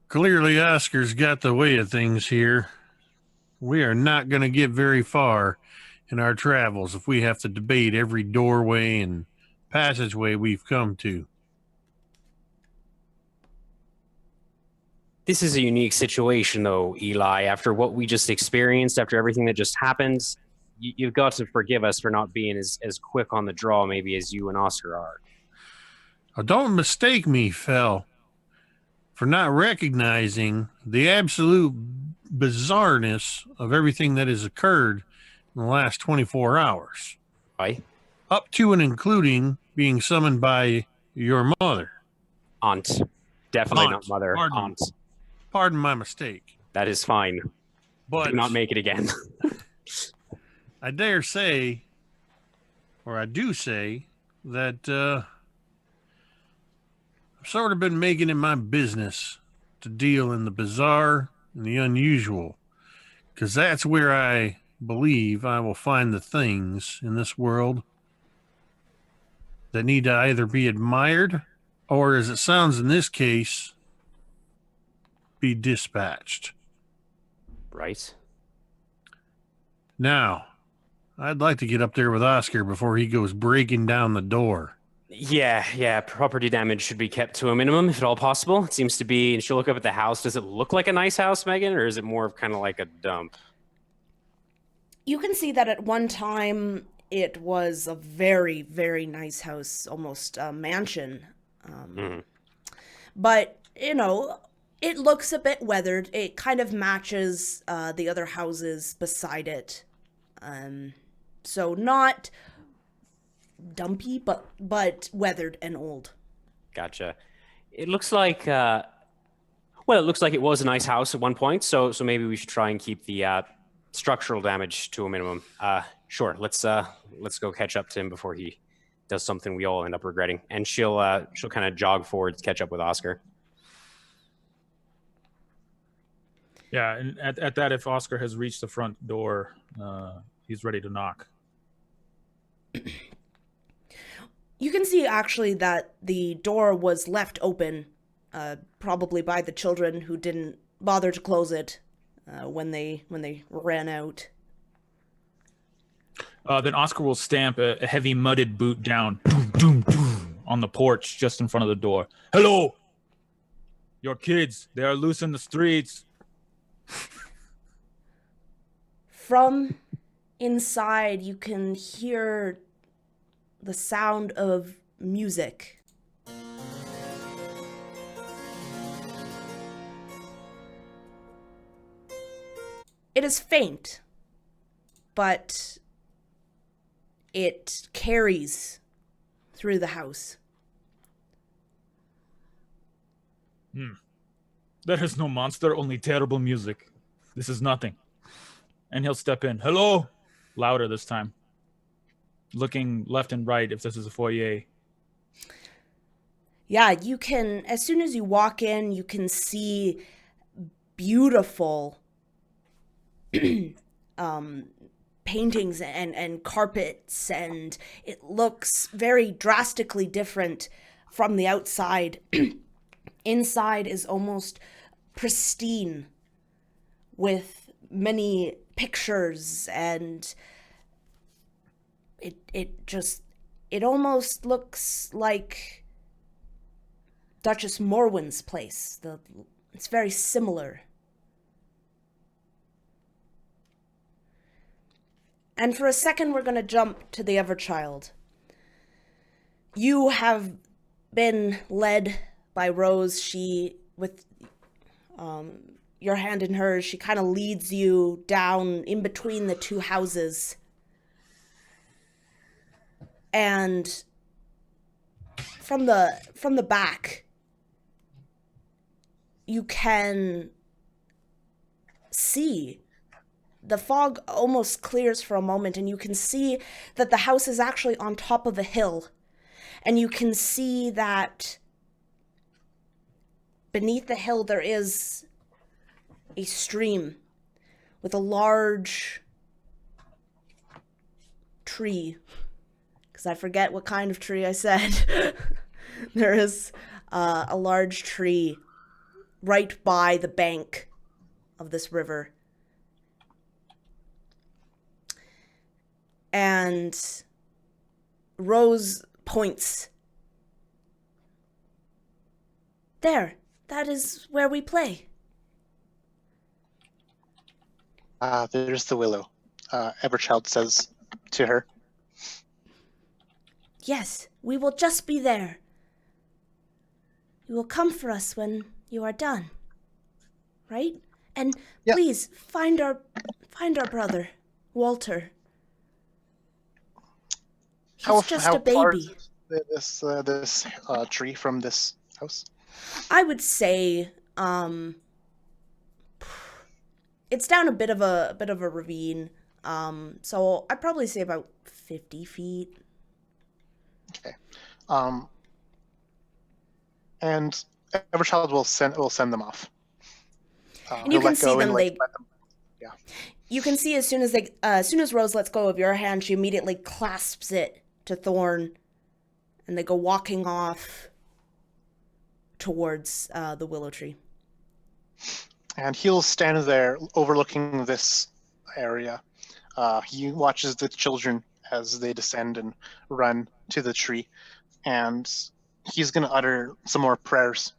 Clearly, Oscar's got the way of things here. We are not going to get very far in our travels if we have to debate every doorway and passageway we've come to. This is a unique situation, though, Eli. After what we just experienced, after everything that just happened, you've got to forgive us for not being as quick on the draw, maybe, as you and Oscar are. Now, don't mistake me, Fel, for not recognizing the absolute bizarreness of everything that has occurred in the last 24 hours. Right? Up to and including being summoned by your mother. Aunt. Definitely Aunt. not mother. Aunt. Pardon my mistake. That is fine. But do not make it again. I dare say, or I do say, that I've sort of been making it my business to deal in the bizarre and the unusual, because that's where I believe I will find the things in this world that need to either be admired or, as it sounds in this case, be dispatched. Right. Now, I'd like to get up there with Oscar before he goes breaking down the door. Yeah. Property damage should be kept to a minimum, if at all possible. It seems to be, and she'll look up at the house. Does it look like a nice house, Megan, or is it more of kind of like a dump? You can see that at one time it was a very, very nice house, almost a mansion. But, it looks a bit weathered. It kind of matches the other houses beside it. So not dumpy, but weathered and old. Gotcha. It looks like, it looks like it was a nice house at one point, so maybe we should try and keep the structural damage to a minimum. Sure, let's go catch up to him before he does something we all end up regretting. And she'll kind of jog forward to catch up with Oscar. Yeah, and at that, if Oscar has reached the front door, he's ready to knock. You can see actually that the door was left open, probably by the children who didn't bother to close it when they ran out. Then Oscar will stamp a heavy mudded boot down doom, doom, doom, on the porch just in front of the door. Hello! Your kids, they are loose in the streets. From inside, you can hear the sound of music. It is faint, but it carries through the house. There is no monster, only terrible music. This is nothing. And he'll step in. Hello! Louder this time. Looking left and right if this is a foyer. Yeah, you can, as soon as you walk in, you can see beautiful paintings and carpets, and it looks very drastically different from the outside. Inside is almost pristine with many pictures, and it almost looks like Duchess Morwen's place. It's very similar. And for a second, we're going to jump to the Everchild. You have been led by Rose. She, with your hand in hers, she kind of leads you down in between the two houses. And from the back, you can see. The fog almost clears for a moment, and you can see that the house is actually on top of a hill. And you can see that beneath the hill there is a stream with a large tree because I forget what kind of tree I said. There is a large tree right by the bank of this river. And Rose points. There, that is where we play. There's the willow, Everchild says to her. Yes, we will just be there. You will come for us when you are done. Right? And Yeah. please find our brother, Walter. He's just a far baby. is this tree from this house? I would say it's down a bit of a ravine. So I'd probably say about 50 feet. Okay. And Everchild will send them off. And you can see them. Let them. Yeah. You can see as soon as Rose lets go of your hand, she immediately clasps it to Thorn, and they go walking off towards the willow tree. And he'll stand there overlooking this area. He watches the children as they descend and run to the tree, and he's going to utter some more prayers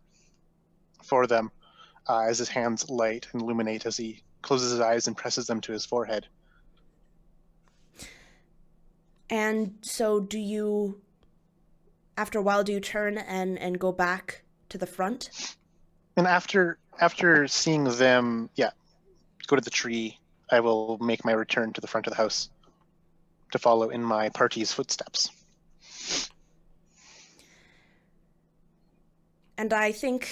for them as his hands light and illuminate as he closes his eyes and presses them to his forehead. And so do you, after a while, do you turn and go back to the front? And after seeing them, go to the tree, I will make my return to the front of the house to follow in my party's footsteps. And I think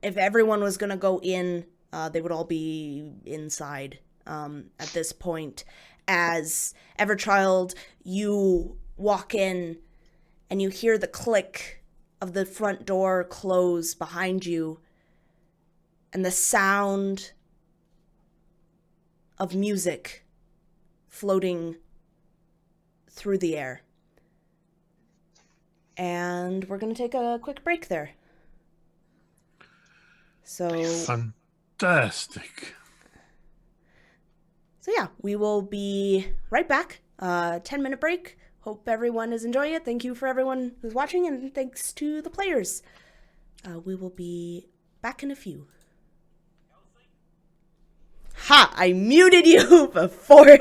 if everyone was going to go in, they would all be inside at this point. As Everchild, you walk in and you hear the click of the front door close behind you and the sound of music floating through the air. And we're going to take a quick break there. So fantastic. So yeah, we will be right back. 10-minute break. Hope everyone is enjoying it. Thank you for everyone who's watching, and thanks to the players. We will be back in a few. Ha! I muted you before.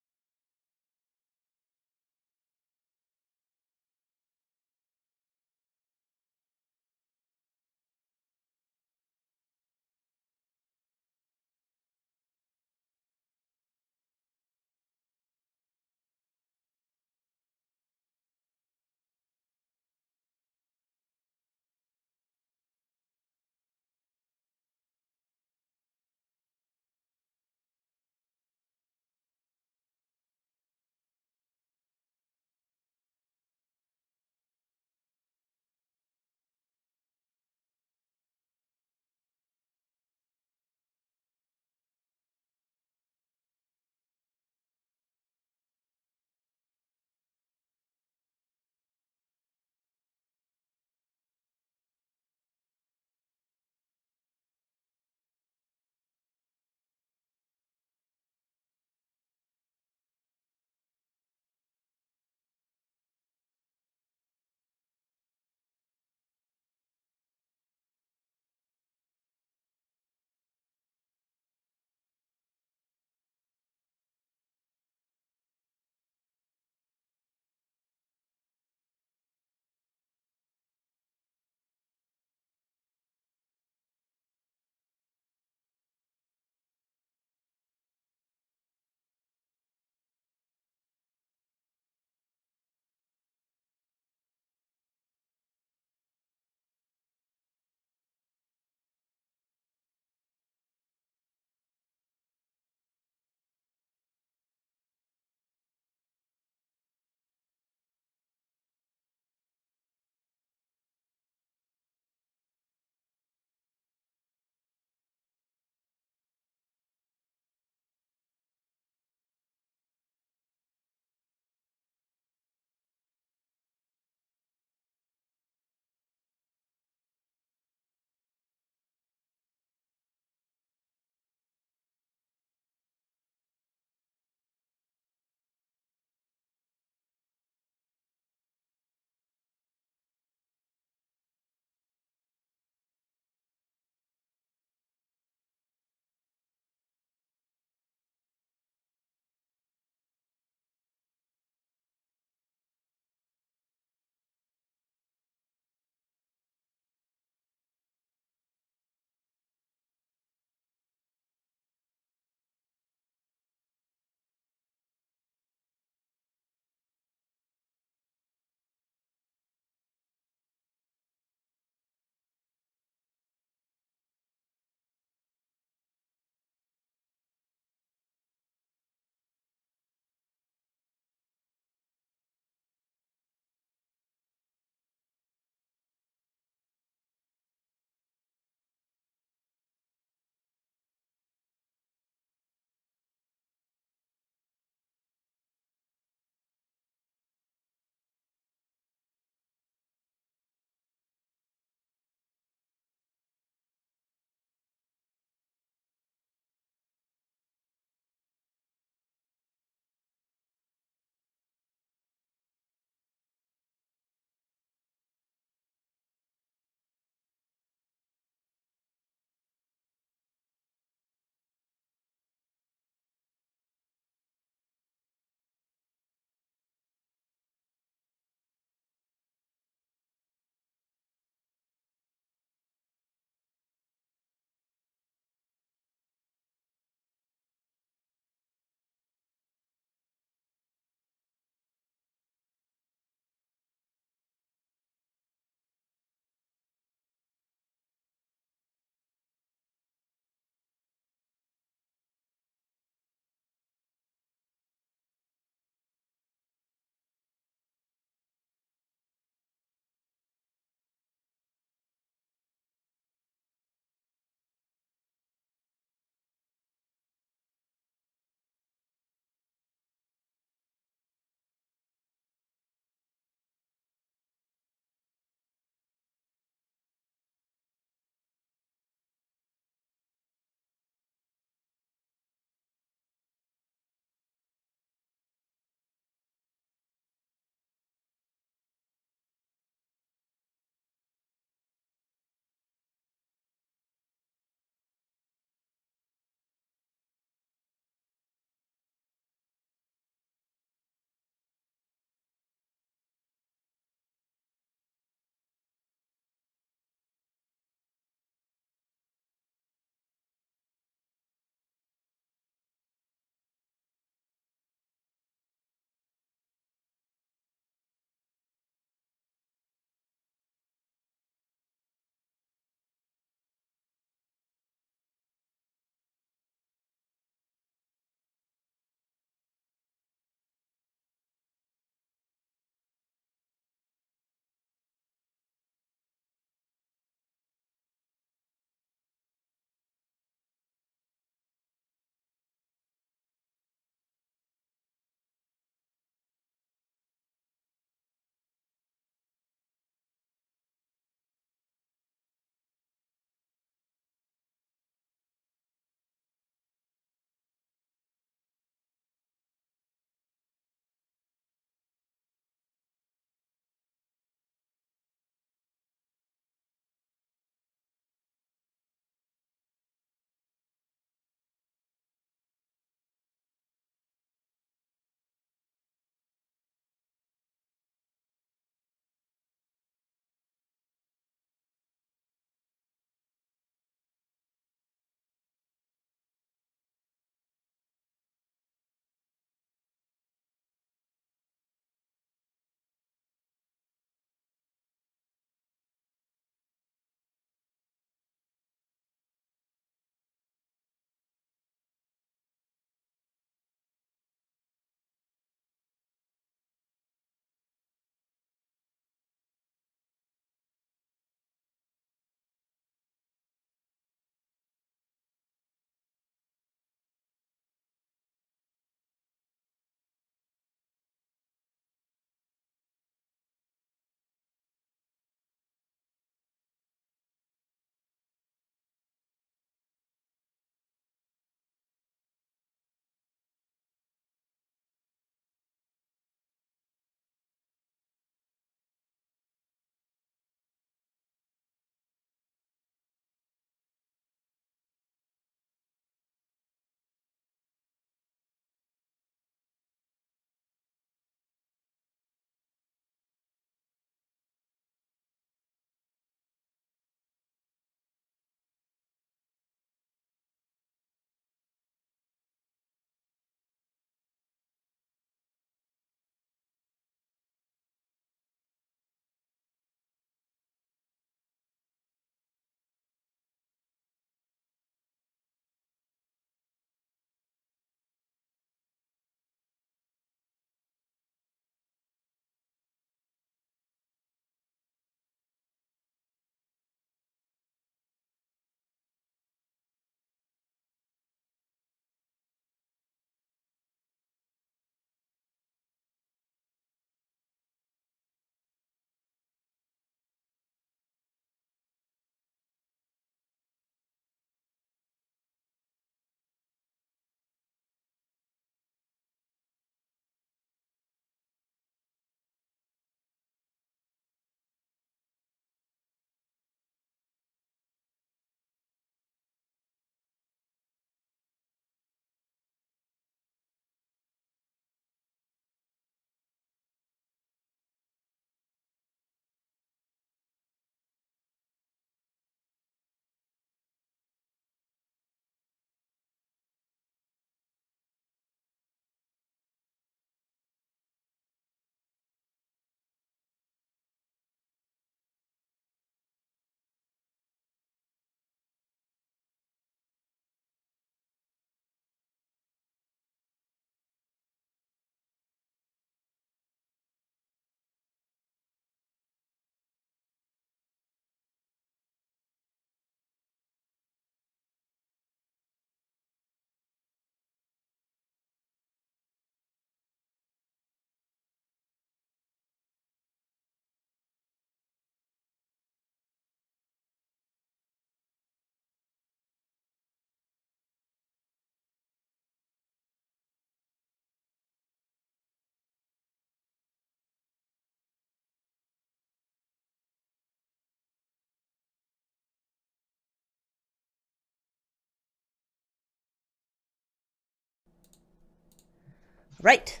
Right.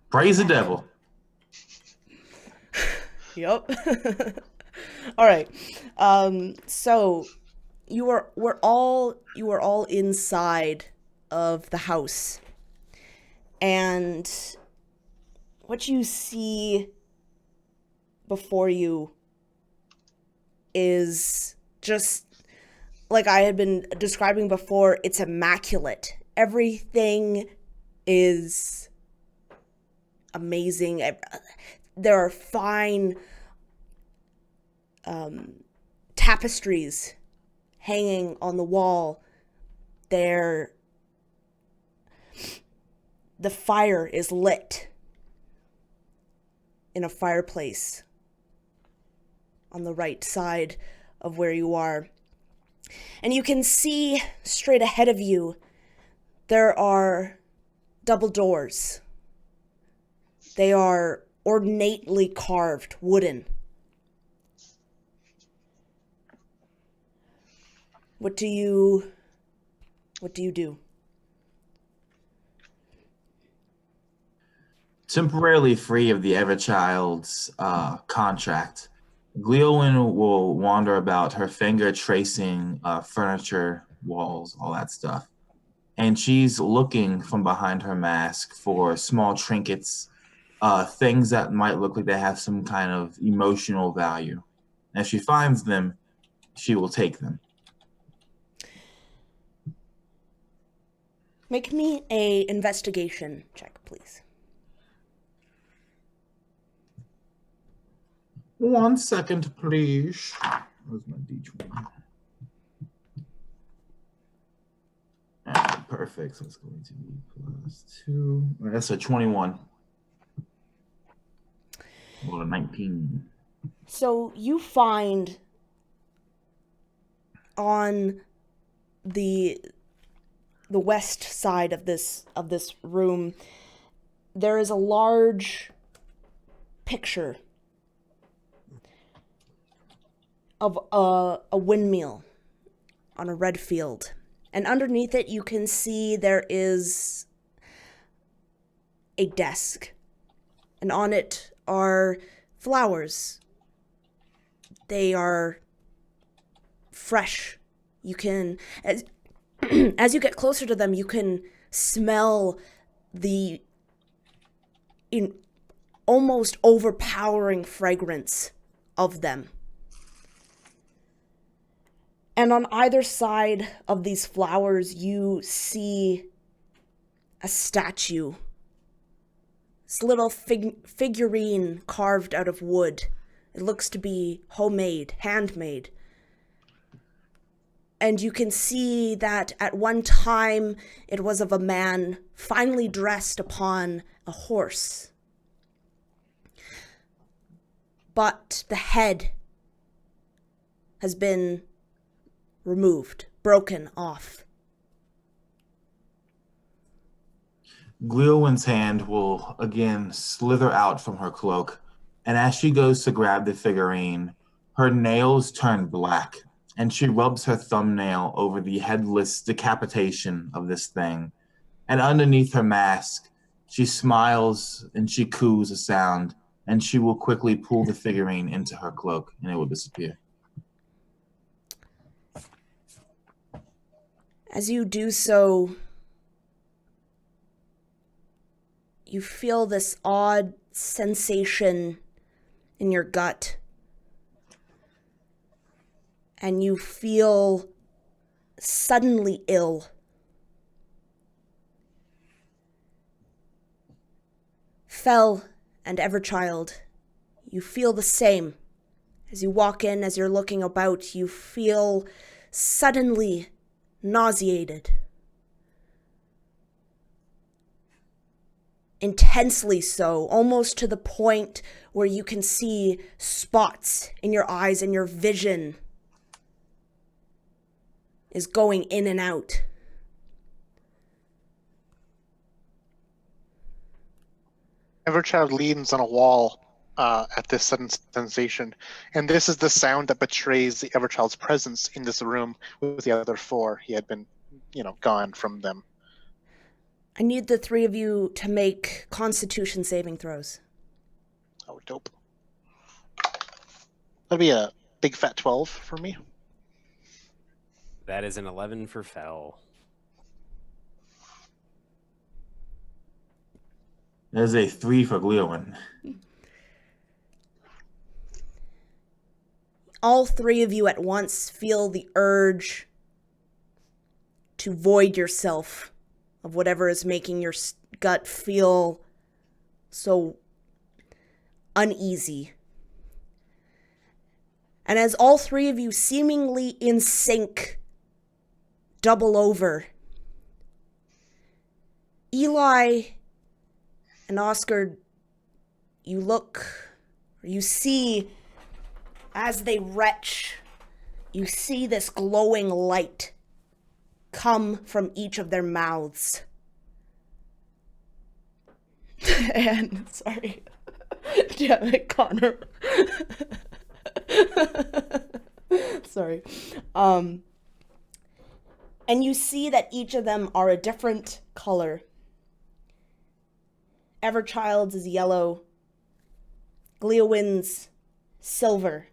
Praise the devil. Yep. All right. So you are all inside of the house, and what you see before you is just like I had been describing before. It's immaculate. Everything is amazing. There are fine tapestries hanging on the wall. The fire is lit in a fireplace on the right side of where you are. And you can see straight ahead of you, there are double doors. They are ornately carved, wooden. What do you do? Temporarily free of the Everchild's contract, Gleowin will wander about, her finger tracing furniture, walls, all that stuff. And she's looking from behind her mask for small trinkets, things that might look like they have some kind of emotional value. And if she finds them, she will take them. Make me a investigation check, please. 1 second, please. Where's my D20? Perfect. So it's going to be +2. That's a 21. Well, a 19. So you find on the west side of this room, there is a large picture of a windmill on a red field. And underneath it, you can see there is a desk. And on it are flowers. They are fresh. You can, as you get closer to them, you can smell the almost overpowering fragrance of them. And on either side of these flowers, you see a statue. This little figurine carved out of wood. It looks to be homemade, handmade. And you can see that at one time it was of a man finely dressed upon a horse. But the head has been removed, broken off. Gleowin's hand will again slither out from her cloak, and as she goes to grab the figurine, her nails turn black, and she rubs her thumbnail over the headless decapitation of this thing. And underneath her mask, she smiles and she coos a sound, and she will quickly pull the figurine into her cloak, and it will disappear. As you do so, you feel this odd sensation in your gut. And you feel suddenly ill. Fel and Everchild, you feel the same. As you walk in, as you're looking about, you feel suddenly nauseated. Intensely so, almost to the point where you can see spots in your eyes and your vision is going in and out. Everchild leans on a wall at this sudden sensation, and this is the sound that betrays the Everchild's presence in this room with the other four. He had been, gone from them. I need the three of you to make Constitution saving throws. Oh, dope. That'd be a big fat 12 for me. That is an 11 for Fell. There's a 3 for Gleowin. All three of you at once feel the urge to void yourself of whatever is making your gut feel so uneasy. And as all three of you, seemingly in sync, double over, Eli and Oscar, you see, as they retch, you see this glowing light come from each of their mouths. And, sorry. Damn it, Connor. Sorry. And you see that each of them are a different color. Everchild's is yellow, Gleowin's silver,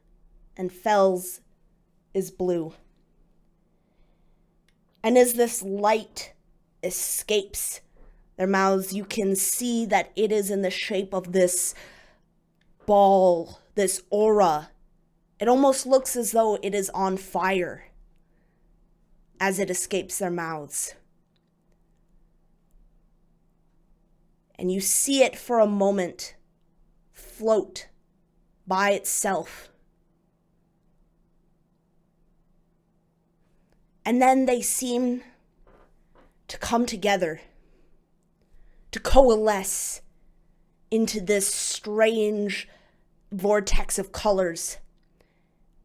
and Fell's is blue. And as this light escapes their mouths, you can see that it is in the shape of this ball, this aura. It almost looks as though it is on fire as it escapes their mouths. And you see it for a moment float by itself. And then they seem to come together, to coalesce into this strange vortex of colors.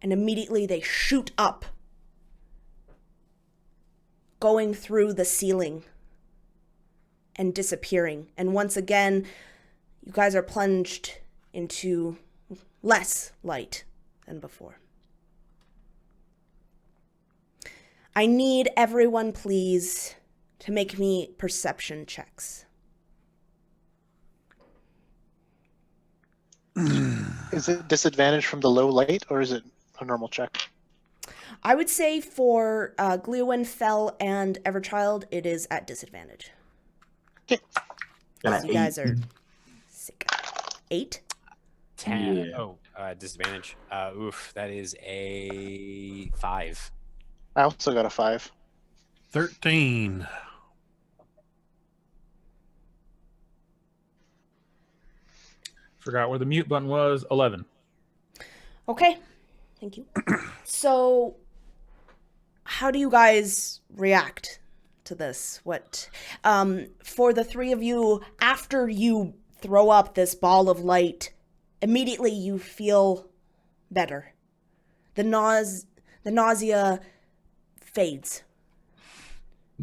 And immediately they shoot up, going through the ceiling and disappearing. And once again, you guys are plunged into less light than before. I need everyone, please, to make me perception checks. Is it disadvantage from the low light, or is it a normal check? I would say for Gleowin, Fell, and Everchild, it is at disadvantage. Okay. Got You an guys 8. are sick. 8? 10. Yeah. Oh, disadvantage. Oof, that is a 5. I also got a 5. 13. Forgot where the mute button was. 11. Okay, thank you. So, how do you guys react to this? What, for the three of you, after you throw up this ball of light, immediately you feel better. The nausea fades.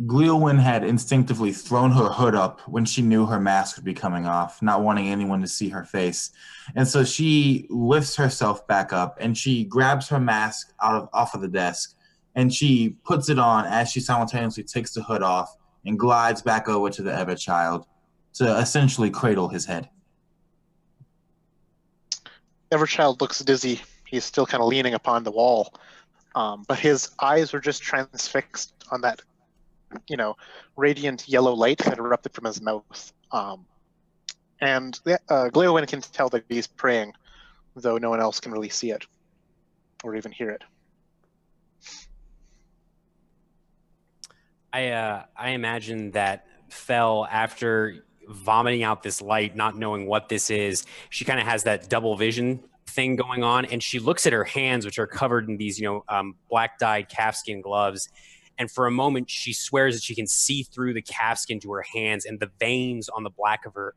Gleowin had instinctively thrown her hood up when she knew her mask would be coming off, not wanting anyone to see her face. And so she lifts herself back up and she grabs her mask off of the desk and she puts it on as she simultaneously takes the hood off and glides back over to the Everchild to essentially cradle his head. Everchild looks dizzy. He's still kind of leaning upon the wall. But his eyes are just transfixed on that, radiant yellow light that erupted from his mouth. And Gleowin can tell that he's praying, though no one else can really see it or even hear it. I imagine that Fell, after vomiting out this light, not knowing what this is, she kind of has that double vision thing going on, and she looks at her hands, which are covered in these, black dyed calfskin gloves. And for a moment, she swears that she can see through the calfskin to her hands, and the veins on the back of her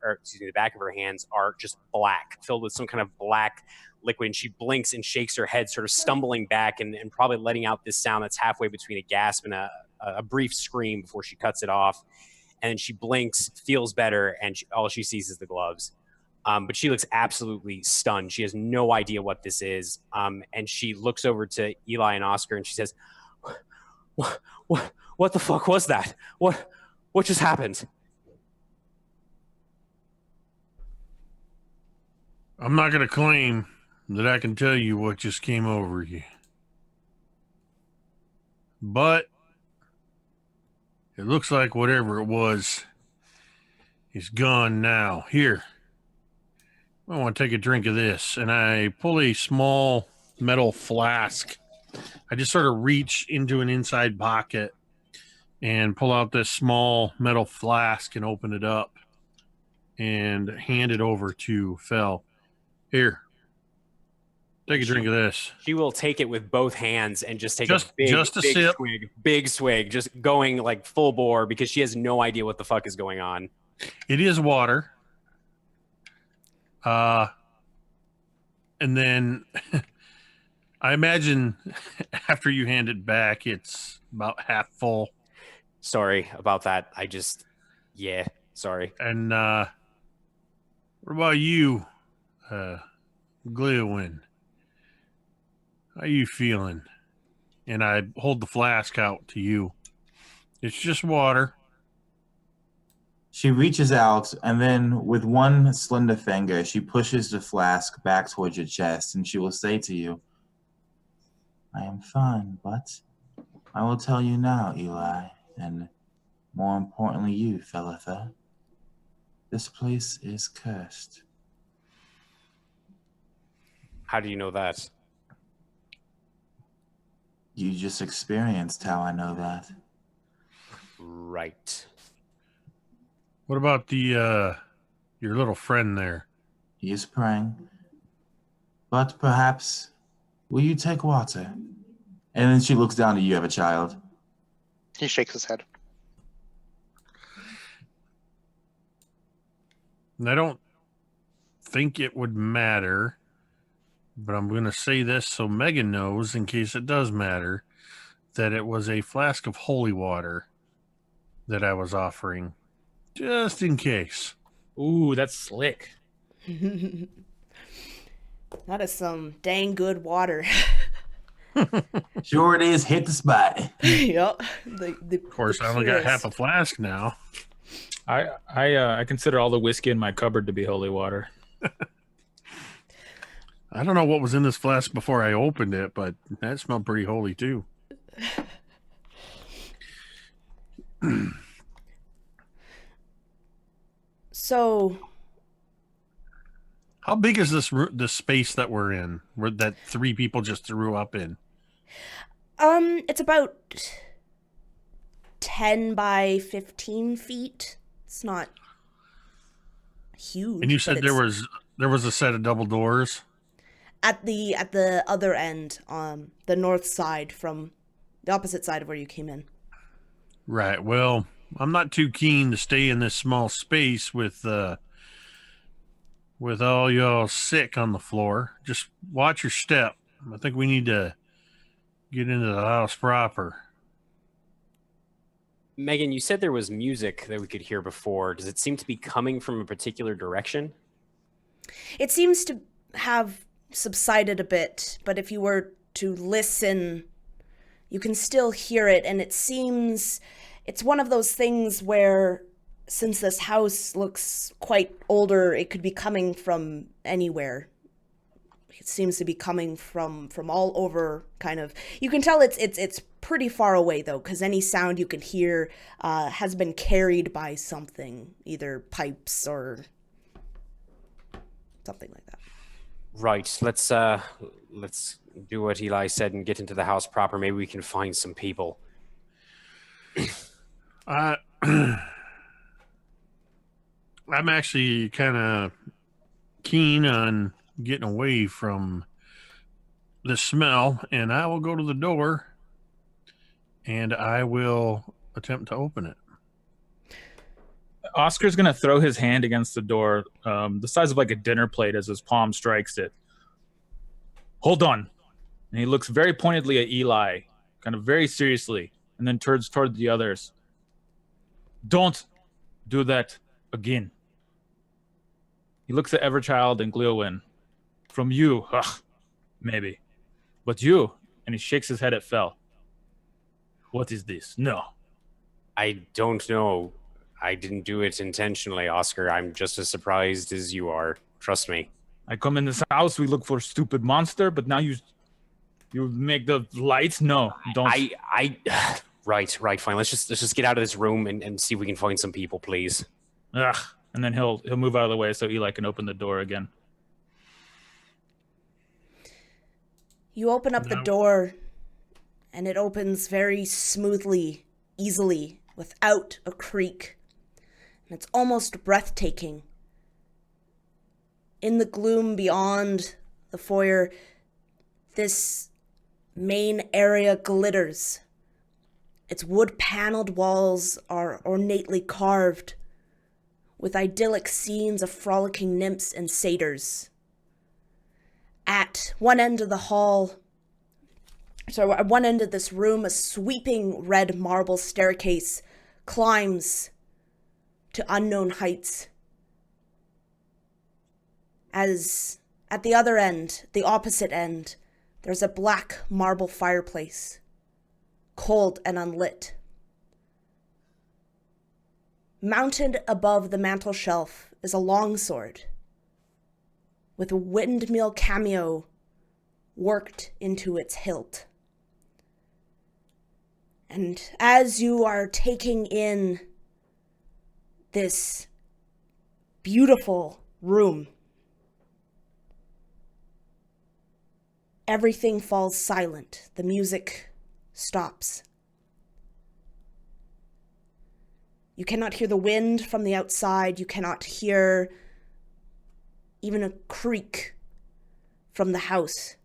hands are just black, filled with some kind of black liquid. And she blinks and shakes her head, sort of stumbling back and probably letting out this sound that's halfway between a gasp and a brief scream before she cuts it off. And then she blinks, feels better, and all she sees is the gloves. But she looks absolutely stunned. She has no idea what this is. And she looks over to Eli and Oscar and she says, What the fuck was that? What just happened? I'm not going to claim that I can tell you what just came over you. But it looks like whatever it was is gone now. Here, I want to take a drink of this. And I pull a small metal flask. I just sort of reach into an inside pocket and pull out this small metal flask and open it up and hand it over to Fel. Here, take a drink of this. She will take it with both hands and just take Just a big sip. big swig, just going like full bore because she has no idea what the fuck is going on. It is water. And then I imagine after you hand it back, it's about half full. Sorry about that. Sorry. And what about you, Glewin? How you feeling? And I hold the flask out to you. It's just water. She reaches out, and then with one slender finger, she pushes the flask back towards your chest, and she will say to you, I am fine, but I will tell you now, Eli, and more importantly you, Felitha, this place is cursed. How do you know that? You just experienced how I know that. Right. What about the your little friend there? He is praying. But perhaps, will you take water? And then she looks down to you, have a child. He shakes his head. And I don't think it would matter, but I'm going to say this so Megan knows, in case it does matter, that it was a flask of holy water that I was offering, just in case. Ooh, that's slick. That is some dang good water. Sure it is, hit the spot. Yep. Of course, I only got half a flask now. I consider all the whiskey in my cupboard to be holy water. I don't know what was in this flask before I opened it, but that smelled pretty holy too. So, how big is this space that we're in, where that three people just threw up in? it's about 10 by 15 feet. It's not huge. And you said there was a set of double doors at the other end, the north side, from the opposite side of where you came in. Right. Well, I'm not too keen to stay in this small space with all y'all sick on the floor. Just watch your step. I think we need to get into the house proper. Megan, you said there was music that we could hear before. Does it seem to be coming from a particular direction? It seems to have subsided a bit, but if you were to listen, you can still hear it, and it seems it's one of those things where, since this house looks quite older, it could be coming from anywhere. It seems to be coming from all over, kind of. You can tell it's pretty far away, though, because any sound you can hear has been carried by something, either pipes or something like that. Right. Let's do what Eli said and get into the house proper. Maybe we can find some people. I'm actually kind of keen on getting away from the smell, and I will go to the door and I will attempt to open it. Oscar's going to throw his hand against the door, the size of like a dinner plate, as his palm strikes it. Hold on. And he looks very pointedly at Eli, kind of very seriously, and then turns toward the others. Don't do that again. He looks at Everchild and Glewin. From you, maybe. But you, and he shakes his head at Fel. What is this? No. I don't know. I didn't do it intentionally, Oscar. I'm just as surprised as you are. Trust me. I come in this house, we look for a stupid monster, but now you make the lights? No, don't. Right, fine. Let's just get out of this room and see if we can find some people, please. Ugh. And then he'll move out of the way so Eli can open the door again. You open up the door, and it opens very smoothly, easily, without a creak. And it's almost breathtaking. In the gloom beyond the foyer, this main area glitters. Its wood-paneled walls are ornately carved, with idyllic scenes of frolicking nymphs and satyrs. At one end of this room, a sweeping red marble staircase climbs to unknown heights. As at the other end, the opposite end, there's a black marble fireplace, cold and unlit. Mounted above the mantel shelf is a longsword with a windmill cameo worked into its hilt. And as you are taking in this beautiful room, everything falls silent. The music stops. You cannot hear the wind from the outside. You cannot hear even a creak from the house.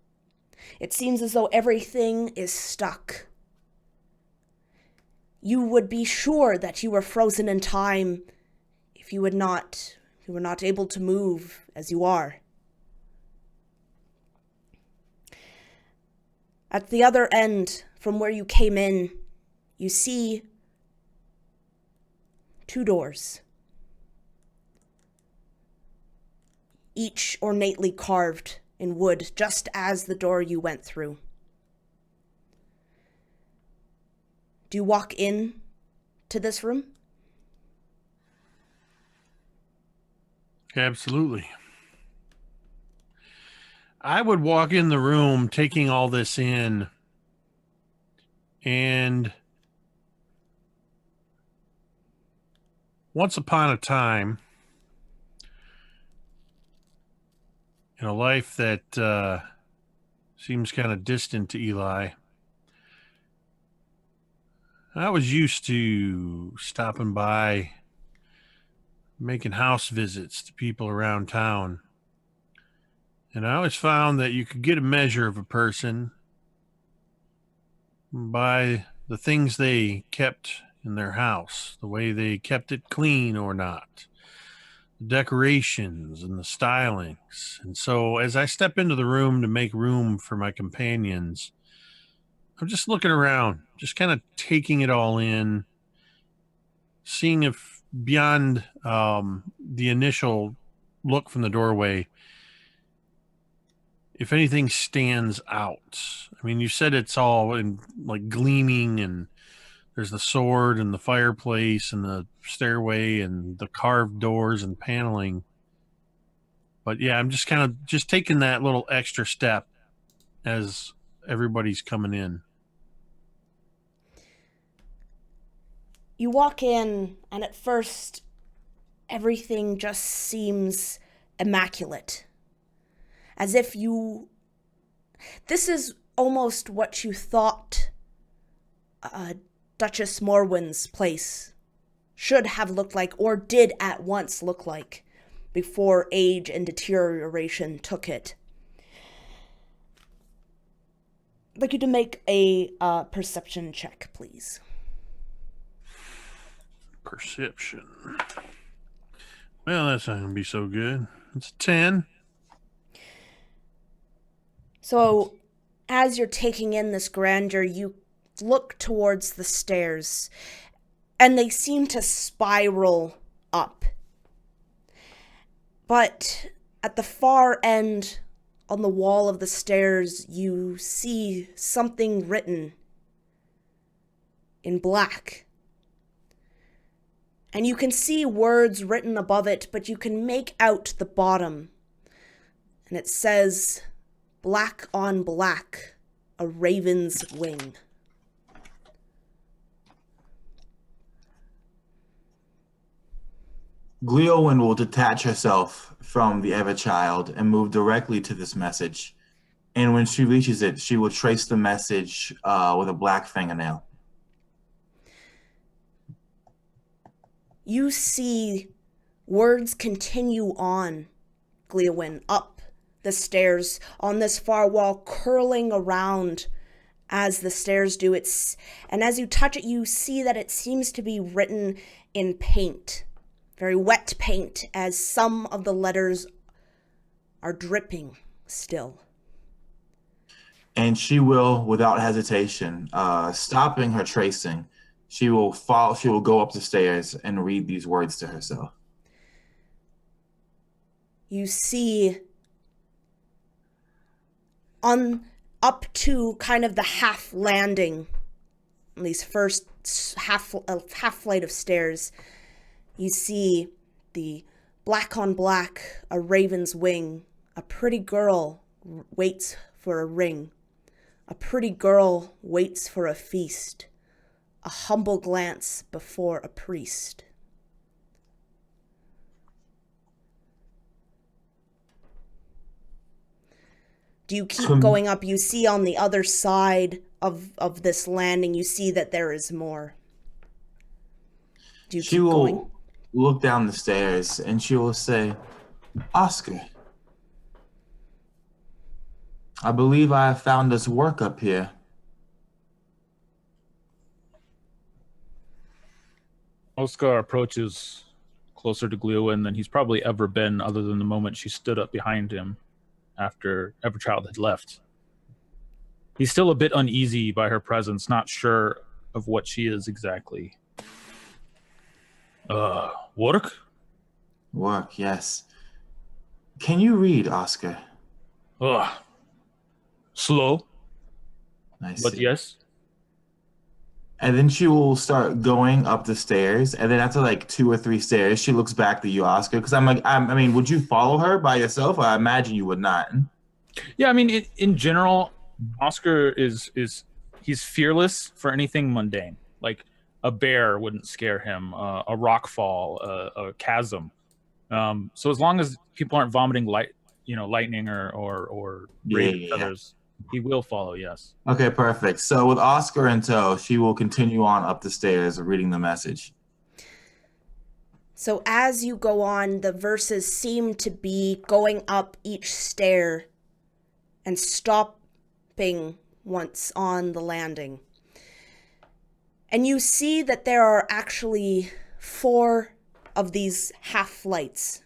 It seems as though everything is stuck. You would be sure that you were frozen in time if you were not able to move as you are. At the other end, from where you came in, you see 2 doors, each ornately carved in wood, just as the door you went through. Do you walk in to this room? Absolutely. I would walk in the room taking all this in, and once upon a time, in a life that seems kind of distant to Eli, I was used to stopping by, making house visits to people around town. And I always found that you could get a measure of a person by the things they kept in their house, the way they kept it clean or not, the decorations and the stylings. And so as I step into the room to make room for my companions, I'm just looking around, just kind of taking it all in, seeing if beyond the initial look from the doorway, if anything stands out. I mean, you said it's all in like gleaming, and there's the sword and the fireplace and the stairway and the carved doors and paneling. But yeah, I'm just kind of just taking that little extra step as everybody's coming in. You walk in, and at first, everything just seems immaculate. As if this is almost what you thought Duchess Morwen's place should have looked like, or did at once look like, before age and deterioration took it. I'd like you to make a perception check, please. Perception. Well, that's not going to be so good. It's a 10. So, as you're taking in this grandeur, you look towards the stairs, and they seem to spiral up. But at the far end, on the wall of the stairs, you see something written in black. And you can see words written above it, but you can make out the bottom. And it says, black on black, a raven's wing. Gleowin will detach herself from the Everchild and move directly to this message. And when she reaches it, she will trace the message with a black fingernail. You see words continue on, Gleowin, up the stairs on this far wall, curling around as the stairs do. And as you touch it, you see that it seems to be written in paint, very wet paint, as some of the letters are dripping still. And she will, without hesitation, stopping her tracing, she will go up the stairs and read these words to herself. You see up to kind of the half landing, these first half flight of stairs, you see the black on black, a raven's wing. A pretty girl waits for a ring. A pretty girl waits for a feast. A humble glance before a priest. Do you keep going up? You see on the other side of this landing, you see that there is more. Do you keep going? She will look down the stairs and she will say, Oscar, I believe I have found us work up here. Oscar approaches closer to Gleowin than he's probably ever been, other than the moment she stood up behind him after Everchild had left. He's still a bit uneasy by her presence, not sure of what she is exactly. Work? Work, yes. Can you read, Oscar? Slow. Nice. But yes. And then she will start going up the stairs, and then after like 2 or 3 stairs, she looks back to you, Oscar, because I mean, would you follow her by yourself? I imagine you would not. Yeah, I mean, in general, Oscar he's fearless for anything mundane. Like a bear wouldn't scare him, a rock fall, a chasm. So as long as people aren't vomiting lightning or raven feathers, he will follow. Yes. Okay, perfect. So with Oscar in tow, she will continue on up the stairs, reading the message. So as you go on, the verses seem to be going up each stair and stopping once on the landing. And you see that there are actually 4 of these half flights.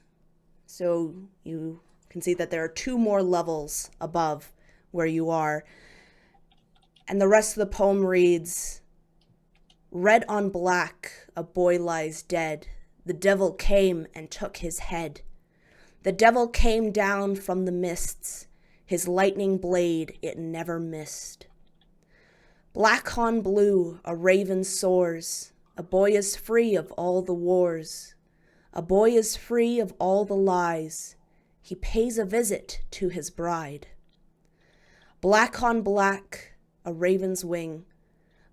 So you can see that there are 2 more levels above where you are. And the rest of the poem reads, red on black, a boy lies dead. The devil came and took his head. The devil came down from the mists. His lightning blade, it never missed. Black on blue, a raven soars. A boy is free of all the wars. A boy is free of all the lies. He pays a visit to his bride. Black on black, a raven's wing.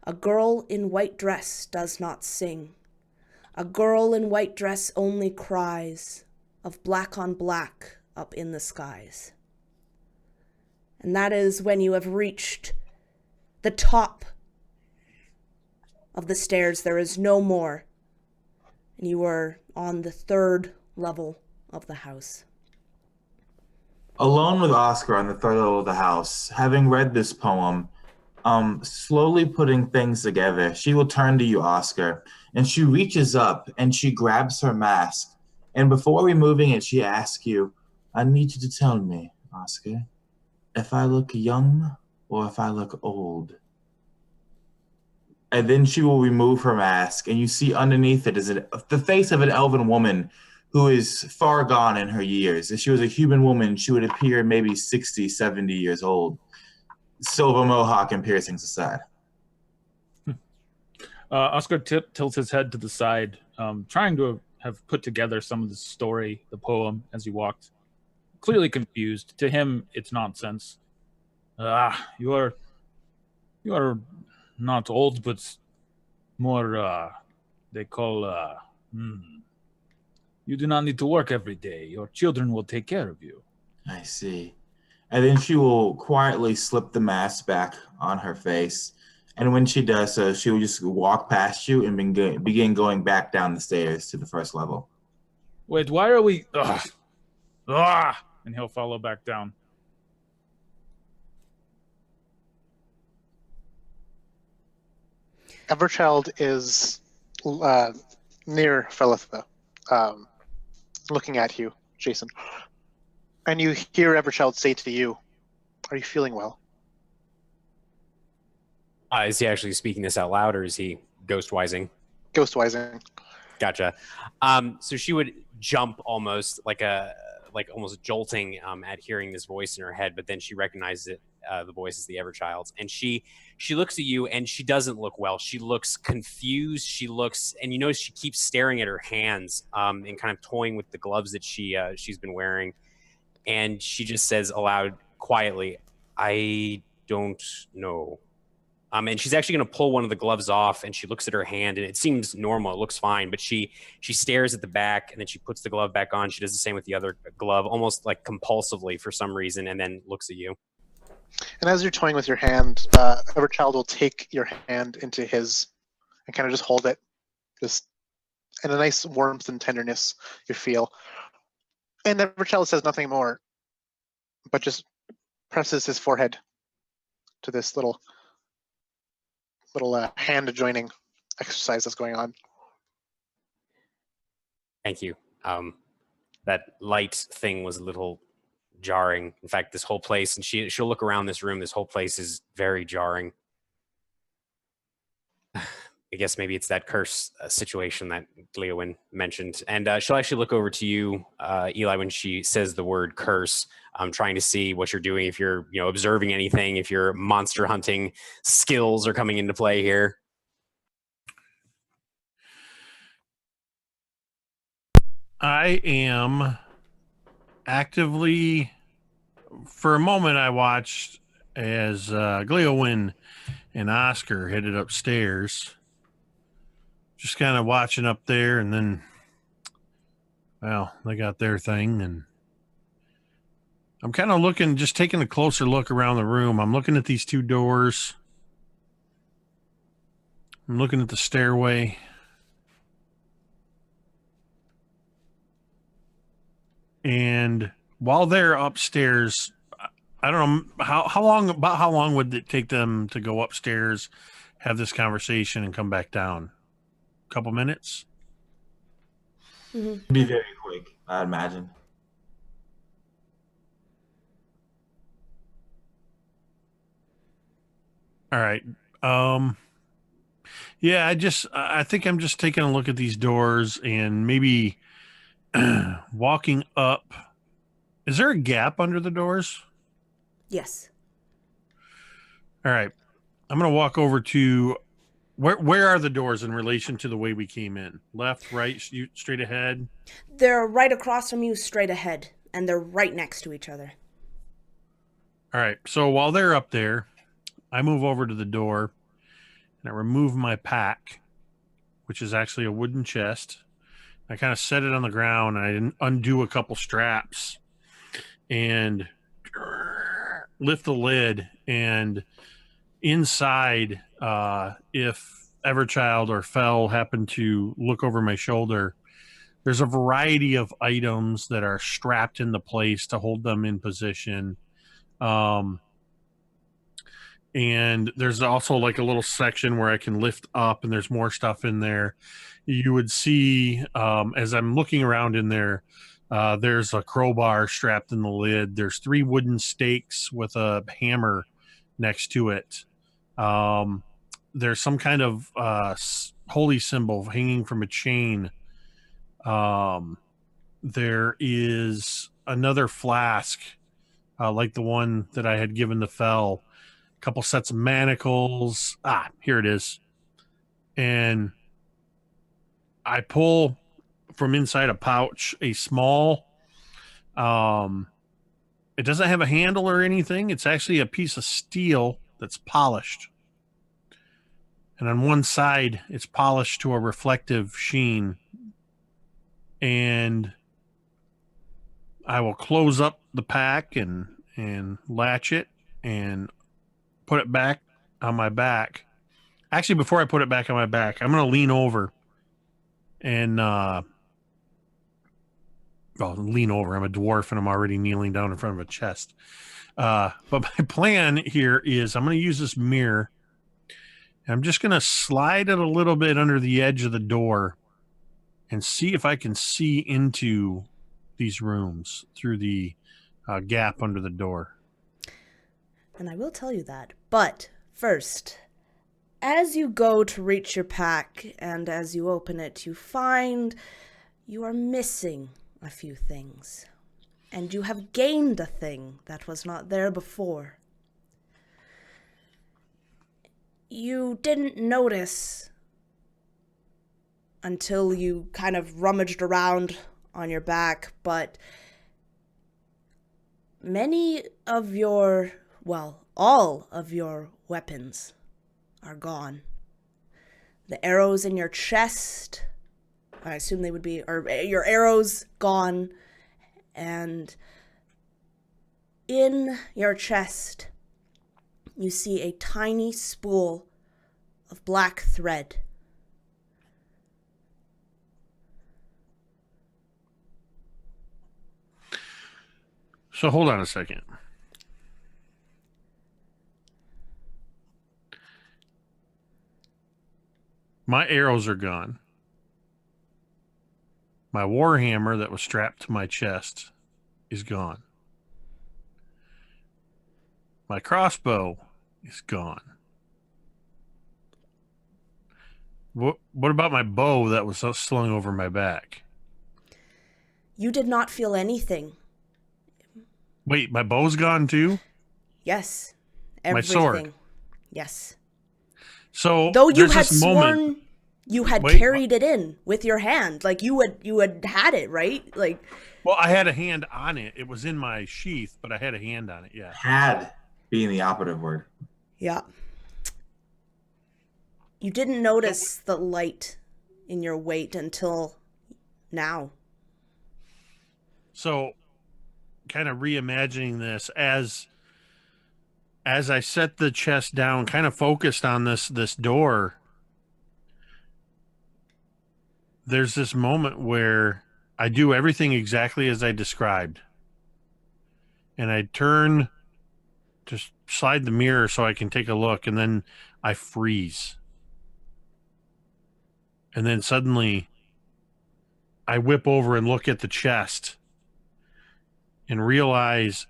A girl in white dress does not sing. A girl in white dress only cries of black on black up in the skies. And that is when you have reached the top of the stairs. There is no more. And you are on the 3rd level of the house. Alone with Oscar on the 3rd level of the house, having read this poem, slowly putting things together, she will turn to you, Oscar, and she reaches up and she grabs her mask. And before removing it, she asks you, I need you to tell me, Oscar, if I look young or if I look old. And then she will remove her mask, and you see underneath it is the face of an elven woman who is far gone in her years. If she was a human woman, she would appear maybe 60, 70 years old. Silver mohawk and piercings aside. Oscar tilts his head to the side, trying to have put together some of the story, the poem, as he walked clearly confused. To him, it's nonsense. You are not old, but more, they call, you do not need to work every day. Your children will take care of you. I see. And then she will quietly slip the mask back on her face. And when she does so, she will just walk past you and begin going back down the stairs to the first level. Wait, why are we... And he'll follow back down. Everchild is near Felitha, looking at you, Jason. And you hear Everchild say to you, "Are you feeling well?" Is he actually speaking this out loud, or is he ghostwising? Ghostwising. Gotcha. So she would jump almost like almost jolting at hearing this voice in her head, but then she recognizes it. The voice is the Everchild's, and she looks at you, and she doesn't look well. She looks confused. She looks, and you notice she keeps staring at her hands and kind of toying with the gloves that she's been wearing, and she just says aloud, quietly, "I don't know." And she's actually going to pull one of the gloves off, and she looks at her hand, and it seems normal. It looks fine, but she stares at the back, and then she puts the glove back on. She does the same with the other glove, almost like compulsively for some reason, and then looks at you. And as you're toying with your hand, Everchild will take your hand into his and kind of just hold it, just in a nice warmth and tenderness you feel. And Everchild says nothing more, but just presses his forehead to this little hand joining exercise that's going on. Thank you. That light thing was a little jarring. In fact, this whole place, and she'll look around this room, this whole place is very jarring. I guess maybe it's that curse situation that Gleowin mentioned. And she'll actually look over to you, Eli, when she says the word curse. I'm trying to see what you're doing, if you're observing anything, if your monster hunting skills are coming into play here. I am actively, for a moment, I watched as Gleowin and Oscar headed upstairs. Just kind of watching up there, and then, well, they got their thing, and I'm kind of looking, just taking a closer look around the room. I'm looking at these two doors. I'm looking at the stairway. And while they're upstairs, I don't know how long would it take them to go upstairs, have this conversation, and come back down? A couple minutes? Be very quick, I'd imagine. All right. Yeah, I think I'm just taking a look at these doors and maybe walking up. Is there a gap under the doors? Yes. All right. I'm going to walk over to where are the doors in relation to the way we came in? Left, right, straight ahead? They're right across from you, straight ahead, and they're right next to each other. All right. So while they're up there, I move over to the door and I remove my pack, which is actually a wooden chest. I kind of set it on the ground and I undo a couple straps and lift the lid, and inside, if Everchild or Fell happen to look over my shoulder, there's a variety of items that are strapped into place to hold them in position. And there's also like a little section where I can lift up, and there's more stuff in there. You would see, as I'm looking around in there, there's a crowbar strapped in the lid. There's 3 wooden stakes with a hammer next to it. There's some kind of holy symbol hanging from a chain. There is another flask, like the one that I had given to Fell. A couple sets of manacles. Here it is. And I pull from inside a pouch a small it doesn't have a handle or anything. It's actually a piece of steel that's polished. And on one side, it's polished to a reflective sheen. And I will close up the pack and latch it and put it back on my back. Actually, before I put it back on my back, I'm going to lean over and, lean over. I'm a dwarf and I'm already kneeling down in front of a chest. But my plan here is I'm going to use this mirror. I'm just going to slide it a little bit under the edge of the door and see if I can see into these rooms through the gap under the door. And I will tell you that. But first, as you go to reach your pack and as you open it, you find you are missing a few things. And you have gained a thing that was not there before. You didn't notice until you kind of rummaged around on your back, but many of your, well, all of your weapons are gone. The arrows in your chest, I assume they would be, or your arrows gone, and in your chest, you see a tiny spool of black thread. So hold on a second. My arrows are gone. My warhammer that was strapped to my chest is gone. My crossbow is gone. What about my bow that was slung over my back? You did not feel anything. Wait, my bow's gone too? Yes. My Everything. sword. Yes. So though you there's had this sworn moment. you had Wait, carried it in with your hand, like you had it, right? Like, well, I had a hand on it. It was in my sheath, but I had a hand on it. Yeah. Had being the operative word. yeah. You didn't notice the light in your weight until now. So, kind of reimagining this as I set the chest down, kind of focused on this door. There's this moment where I do everything exactly as I described, and I turn to slide the mirror so I can take a look, and then I freeze, and then suddenly I whip over and look at the chest and realize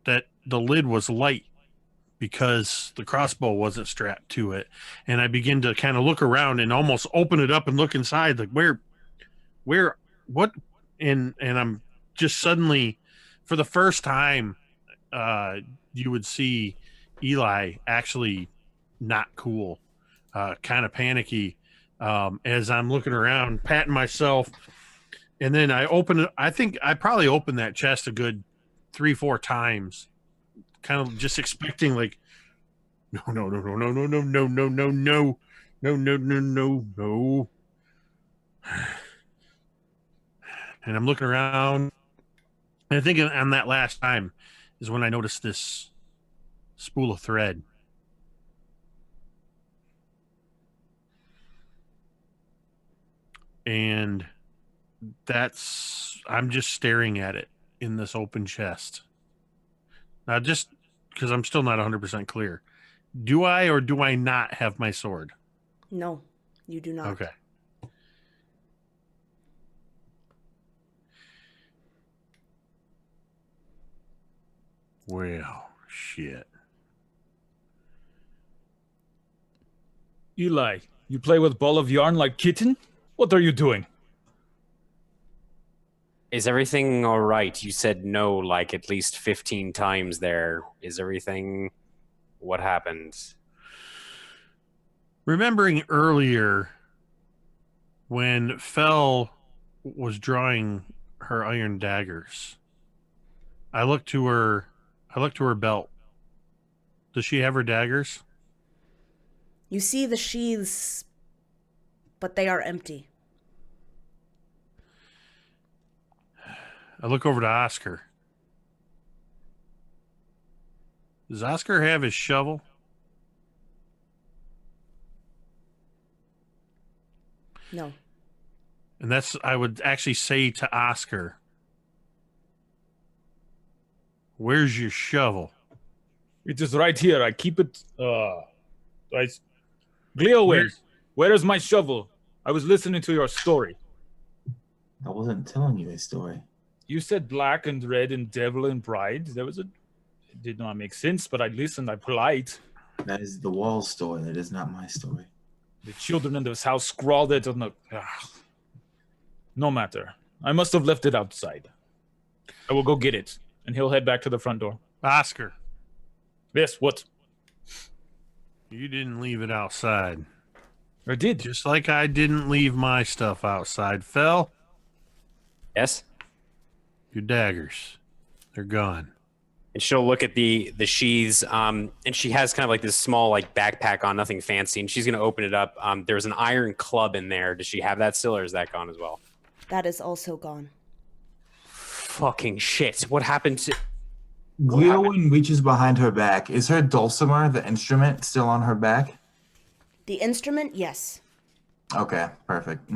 that the lid was light because the crossbow wasn't strapped to it. And I begin to kind of look around and almost open it up and look inside, like what? And I'm just suddenly, for the first time, you would see Eli actually not cool, kind of panicky, as I'm looking around, patting myself. And then I open it. I think I probably opened that chest a good 3-4 times, kind of just expecting like, no, and I'm looking around, and I think on that last time is when I noticed this spool of thread. And I'm just staring at it in this open chest. Now, just because I'm still not 100% clear, do I or do I not have my sword? No, you do not. Okay. Well, shit. Eli, you play with ball of yarn like kitten? What are you doing? Is everything all right? You said no like at least 15 times there. Is everything... What happened? Remembering earlier when Fel was drawing her iron daggers, I look to her. I look to her belt. Does she have her daggers? You see the sheaths, but they are empty. I look over to Oscar. Does Oscar have his shovel? No. And that's, I would actually say to Oscar, where's your shovel? It is right here. I keep it. Right. Gleowin, where is my shovel? I was listening to your story. I wasn't telling you a story. You said black and red and devil and bride. It did not make sense, but I listened. I polite. That is the wall story. That is not my story. The children in this house scrawled it on the. No matter. I must have left it outside. I will go get it, and he'll head back to the front door. Oscar. Yes, what? You didn't leave it outside. I did. Just like I didn't leave my stuff outside. Fell, Yes. your daggers. They're gone. And she'll look at the sheaths, and she has kind of like this small like backpack on, nothing fancy, and she's gonna open it up. There's an iron club in there. Does she have that still, or is that gone as well? That is also gone. Fucking shit! What happened to? Gleowin reaches behind her back. Is her dulcimer, the instrument, still on her back? The instrument, yes. Okay, perfect.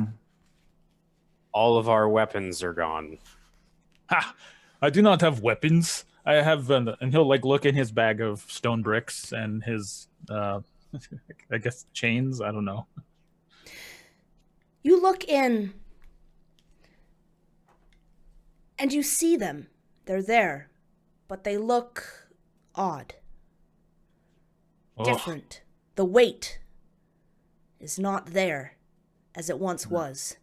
All of our weapons are gone. Ha! I do not have weapons. I have, and he'll like look in his bag of stone bricks and his, I guess chains. I don't know. You look in, and you see them. They're there, but they look odd, different. The weight is not there as it once was.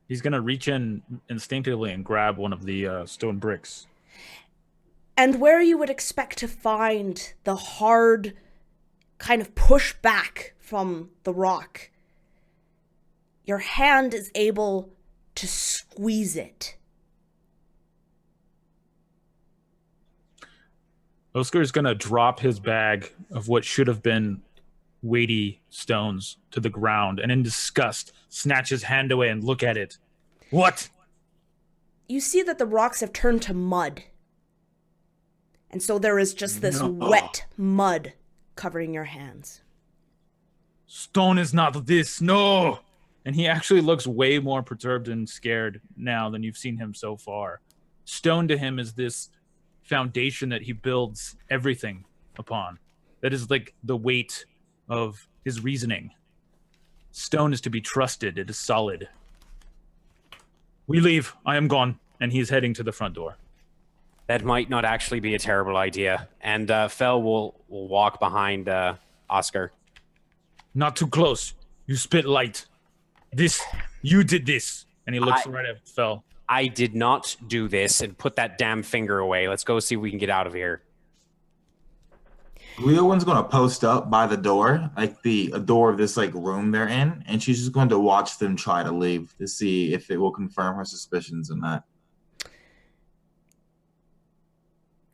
He's gonna reach in instinctively and grab one of the stone bricks. And where you would expect to find the hard kind of push back from the rock, your hand is able to squeeze it. Oscar's gonna drop his bag of what should have been weighty stones to the ground, and in disgust, snatch his hand away and look at it. What? You see that the rocks have turned to mud. And so there is just this wet mud covering your hands. Stone is not this, no! And he actually looks way more perturbed and scared now than you've seen him so far. Stone to him is this foundation that he builds everything upon. That is like the weight of his reasoning. Stone is to be trusted. It is solid. We leave. I am gone. And he's heading to the front door. That might not actually be a terrible idea. And Fel will walk behind Oscar. Not too close. You spit light. You did this. And he looks right at Fel. I did not do this, and put that damn finger away. Let's go see if we can get out of here. Gleowin's gonna post up by the door, like a door of this like room they're in, and she's just going to watch them try to leave to see if it will confirm her suspicions or not.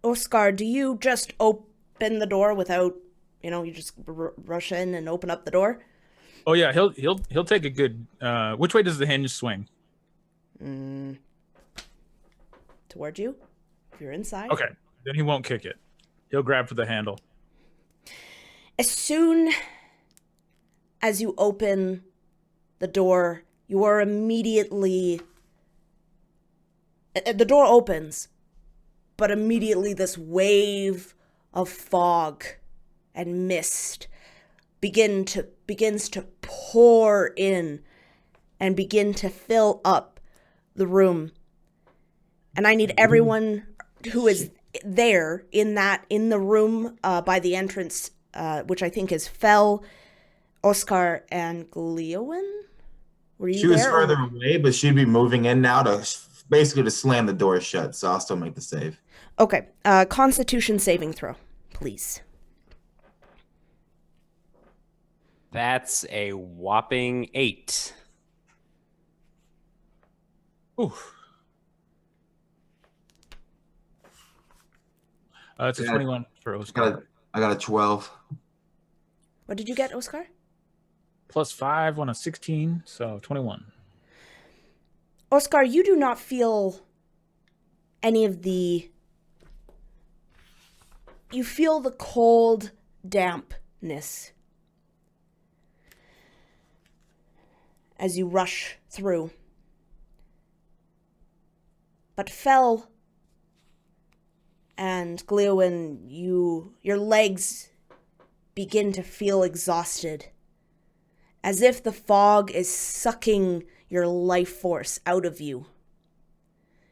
Oscar, do you just open the door without, you just rush in and open up the door? Oh yeah, he'll take a good. Which way does the hinge swing? Toward you, if you're inside. Okay, then he won't kick it. He'll grab for the handle. As soon as you open the door, you are immediately. The door opens, but immediately this wave of fog and mist begins to pour in and begin to fill up the room. And I need everyone who is there in the room by the entrance, which I think is Fel, Oscar, and Gleowin. Were you there? She was further away, but she'd be moving in now to basically to slam the door shut. So I'll still make the save. Okay. Constitution saving throw, please. That's a whopping 8. Ooh. It's a Yeah. 21 for Oscar. I got a 12. What did you get, Oscar? +5 on a 16, so 21. Oscar, you do not feel any of the... You feel the cold dampness as you rush through. But Fel and Glewin, your legs begin to feel exhausted, as if the fog is sucking your life force out of you.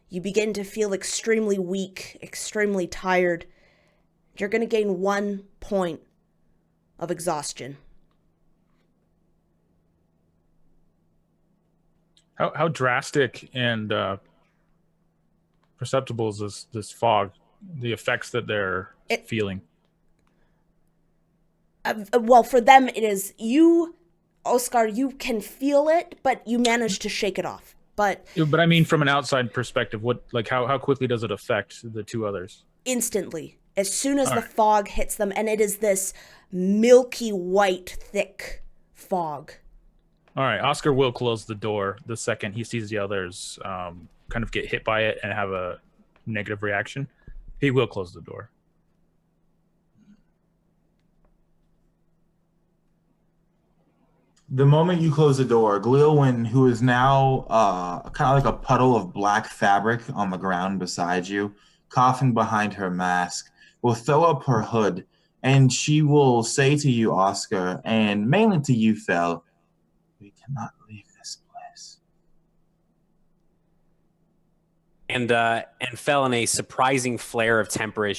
You begin to feel extremely weak, extremely tired. You're going to gain 1 point of exhaustion. How drastic and perceptible is this fog? The effects that they're feeling. Well, for them it is you, Oscar. You can feel it, but you manage to shake it off. But I mean, from an outside perspective, how quickly does it affect the two others? Instantly, as soon as All the right. fog hits them, and it is this milky white, thick fog. All right, Oscar will close the door the second he sees the others kind of get hit by it and have a negative reaction. He will close the door. The moment you close the door, Glewin, who is now kind of like a puddle of black fabric on the ground beside you, coughing behind her mask, will throw up her hood, and she will say to you, Oscar, and mainly to you, Fel, we cannot leave this place. And fell in a surprising flare of temper as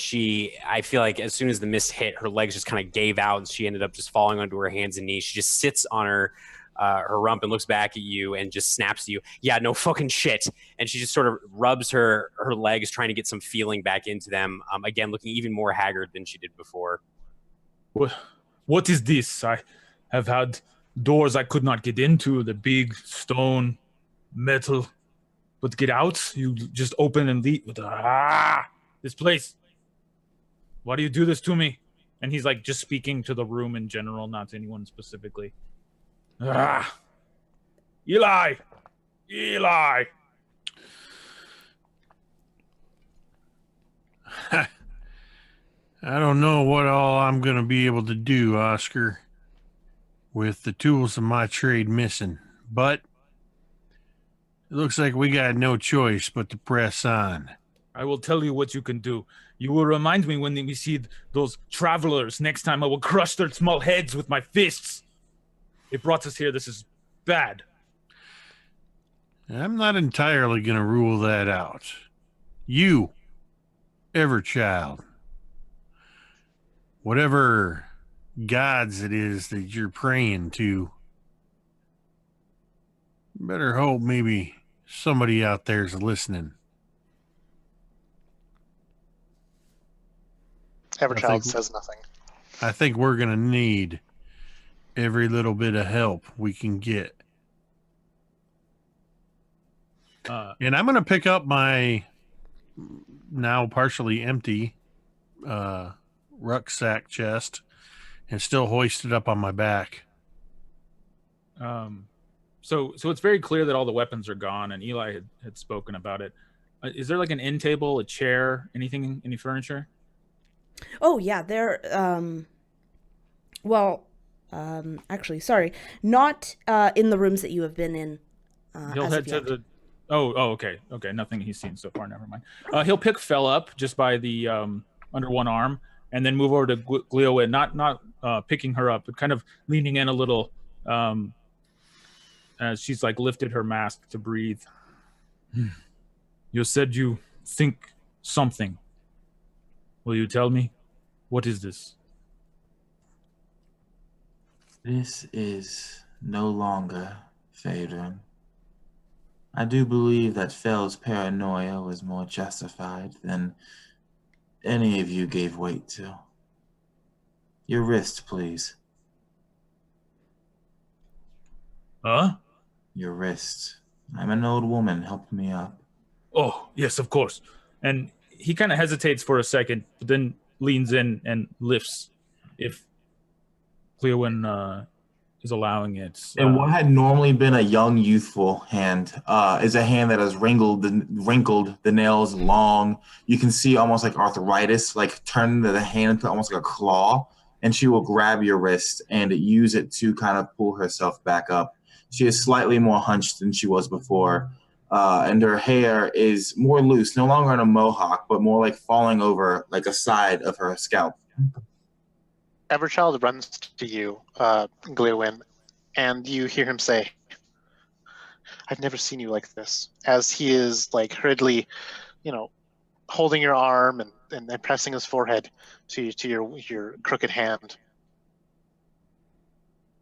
I feel like as soon as the mist hit, her legs just kind of gave out and she ended up just falling onto her hands and knees. She just sits on her rump and looks back at you and just snaps to you. Yeah, no fucking shit. And she just sort of rubs her legs, trying to get some feeling back into them. Again, looking even more haggard than she did before. What is this? I have had doors I could not get into, the big stone, metal. But get out, you just open and leave. This place. Why do you do this to me? And he's like just speaking to the room in general, not to anyone specifically. Eli! I don't know what all I'm going to be able to do, Oscar, with the tools of my trade missing, but it looks like we got no choice but to press on. I will tell you what you can do. You will remind me when we see those travelers. Next time I will crush their small heads with my fists. They brought us here. This is bad. I'm not entirely going to rule that out. You, Everchild, whatever gods it is that you're praying to, better hope maybe somebody out there's listening. Everchild says nothing. I think we're going to need every little bit of help we can get. And I'm going to pick up my now partially empty rucksack chest and still hoist it up on my back. So it's very clear that all the weapons are gone, and Eli had spoken about it. Is there like an end table, a chair, anything, any furniture? Oh yeah, there. Actually, sorry, not in the rooms that you have been in. He'll head to the. Oh, okay. Nothing he's seen so far. Never mind. He'll pick Fel up just by the under one arm, and then move over to Glewin, not picking her up, but kind of leaning in a little. As she's like lifted her mask to breathe. You said you think something. Will you tell me? What is this? This is no longer Phaedron. I do believe that Fel's paranoia was more justified than any of you gave weight to. Your wrist, please. Huh? Your wrist. I'm an old woman. Help me up. Oh, yes, of course. And he kind of hesitates for a second, but then leans in and lifts, if Cleowin is allowing it. And what had normally been a young, youthful hand is a hand that has wrinkled, the nails long. You can see almost like arthritis, like turn the hand into almost like a claw. And she will grab your wrist and use it to kind of pull herself back up. She is slightly more hunched than she was before. And her hair is more loose, no longer in a mohawk, but more like falling over like a side of her scalp. Everchild runs to you, Glewin, and you hear him say, "I've never seen you like this," as he is like hurriedly, holding your arm and pressing his forehead to your crooked hand.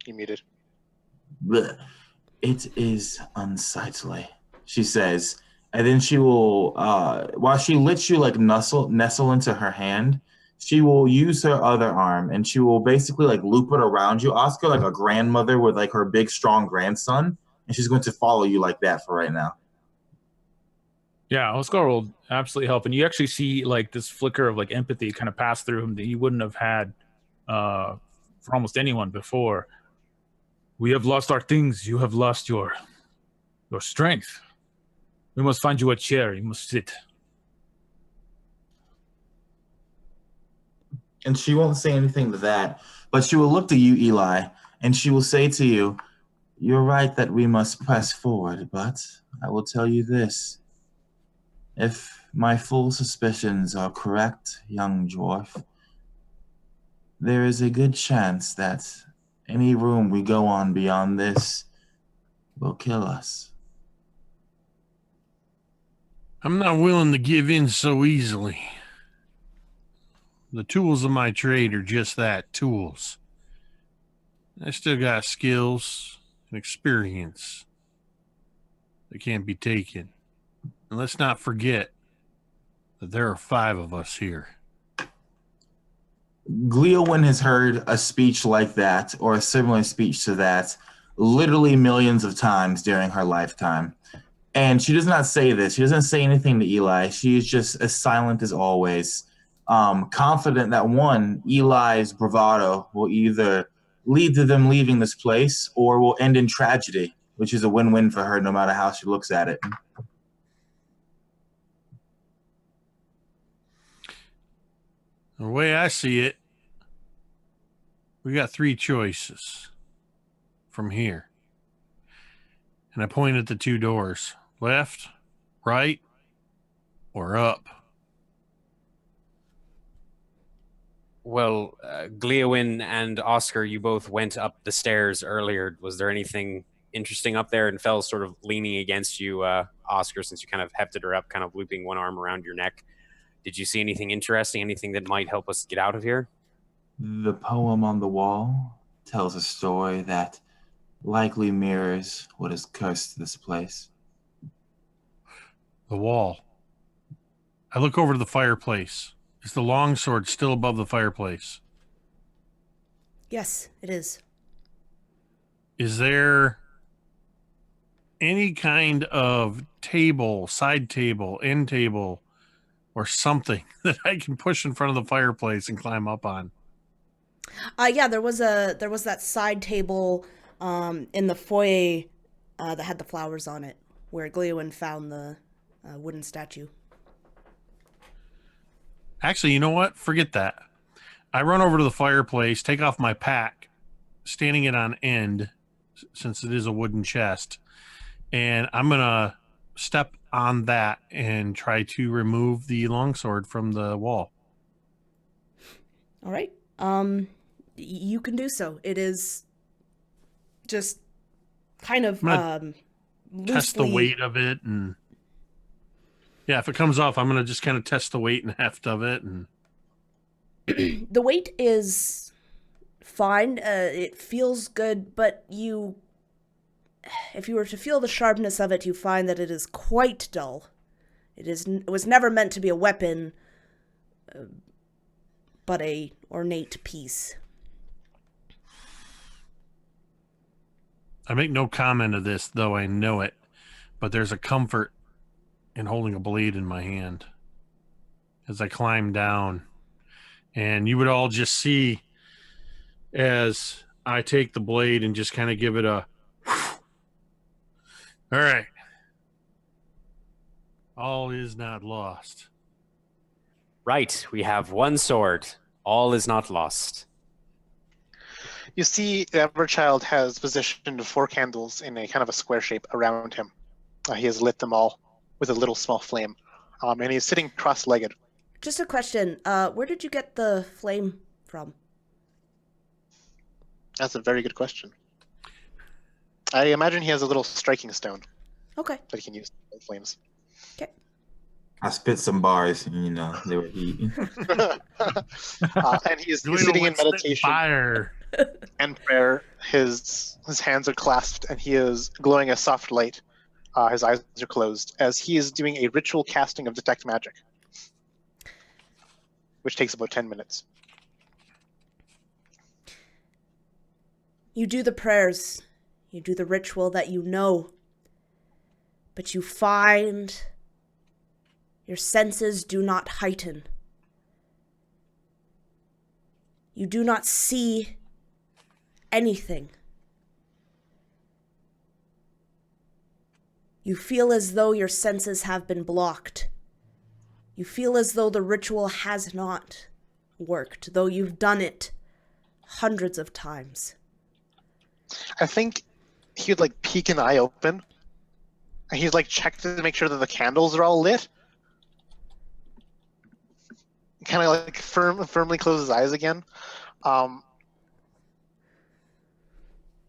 You muted. Blech. It is unsightly, she says. And then she will, while she lets you like nestle into her hand, she will use her other arm and she will basically like loop it around you, Oscar, like a grandmother with like her big, strong grandson. And she's going to follow you like that for right now. Yeah, Oscar will absolutely help. And you actually see like this flicker of like empathy kind of pass through him that you wouldn't have had for almost anyone before. We have lost our things. You have lost your strength. We must find you a chair. You must sit. And she won't say anything to that, but she will look to you, Eli, and she will say to you, "You're right that we must press forward, but I will tell you this. If my full suspicions are correct, young dwarf, there is a good chance that any room we go on beyond this will kill us." I'm not willing to give in so easily. The tools of my trade are just that, tools. I still got skills and experience that can't be taken. And let's not forget that there are 5 of us here. Gleowin has heard a speech like that, or a similar speech to that, literally millions of times during her lifetime. And she does not say this. She doesn't say anything to Eli. She is just as silent as always, confident that Eli's bravado will either lead to them leaving this place or will end in tragedy, which is a win-win for her no matter how she looks at it. The way I see it, we got 3 choices from here. And I point at the 2 doors. Left, right, or up. Well, Gleowin and Oscar, you both went up the stairs earlier. Was there anything interesting up there? And Fell's sort of leaning against you, Oscar, since you kind of hefted her up, kind of looping one arm around your neck. Did you see anything interesting, anything that might help us get out of here? The poem on the wall tells a story that likely mirrors what has cursed this place. The wall. I look over to the fireplace. Is the longsword still above the fireplace? Yes, it is. Is there any kind of table, side table, end table, or something that I can push in front of the fireplace and climb up on? Yeah, there was that side table in the foyer that had the flowers on it, where Gleowin found the wooden statue. Actually, you know what? Forget that. I run over to the fireplace, take off my pack, standing it on end, since it is a wooden chest, and I'm going to step on that and try to remove the longsword from the wall. All right. You can do so. It is just kind of loosely... Test the weight of it, and yeah, if it comes off, I'm going to just kind of test the weight and heft of it. And the weight is fine. It feels good, but if you were to feel the sharpness of it, you find that it is quite dull. It was never meant to be a weapon, but a ornate piece. I make no comment of this, though I know it, but there's a comfort in holding a blade in my hand. as I climb down. And you would all just see as I take the blade and just kind of give it a all right. All is not lost. Right, we have one sword. All is not lost. You see, the Everchild has positioned 4 candles in a kind of a square shape around him. He has lit them all with a little small flame, and he's sitting cross-legged. Just a question. Where did you get the flame from? That's a very good question. I imagine he has a little striking stone Okay. that he can use for flames. Okay. I spit some bars, and they were heat. And he's sitting in meditation Fire. and prayer. His hands are clasped, and he is glowing a soft light. His eyes are closed as he is doing a ritual casting of Detect Magic, which takes about 10 minutes. You do the prayers. You do the ritual that you know. But you find your senses do not heighten. You do not see anything. You feel as though your senses have been blocked. You feel as though the ritual has not worked, though you've done it hundreds of times. I think he would peek an eye open, and he's check to make sure that the candles are all lit. Kind of firmly close his eyes again,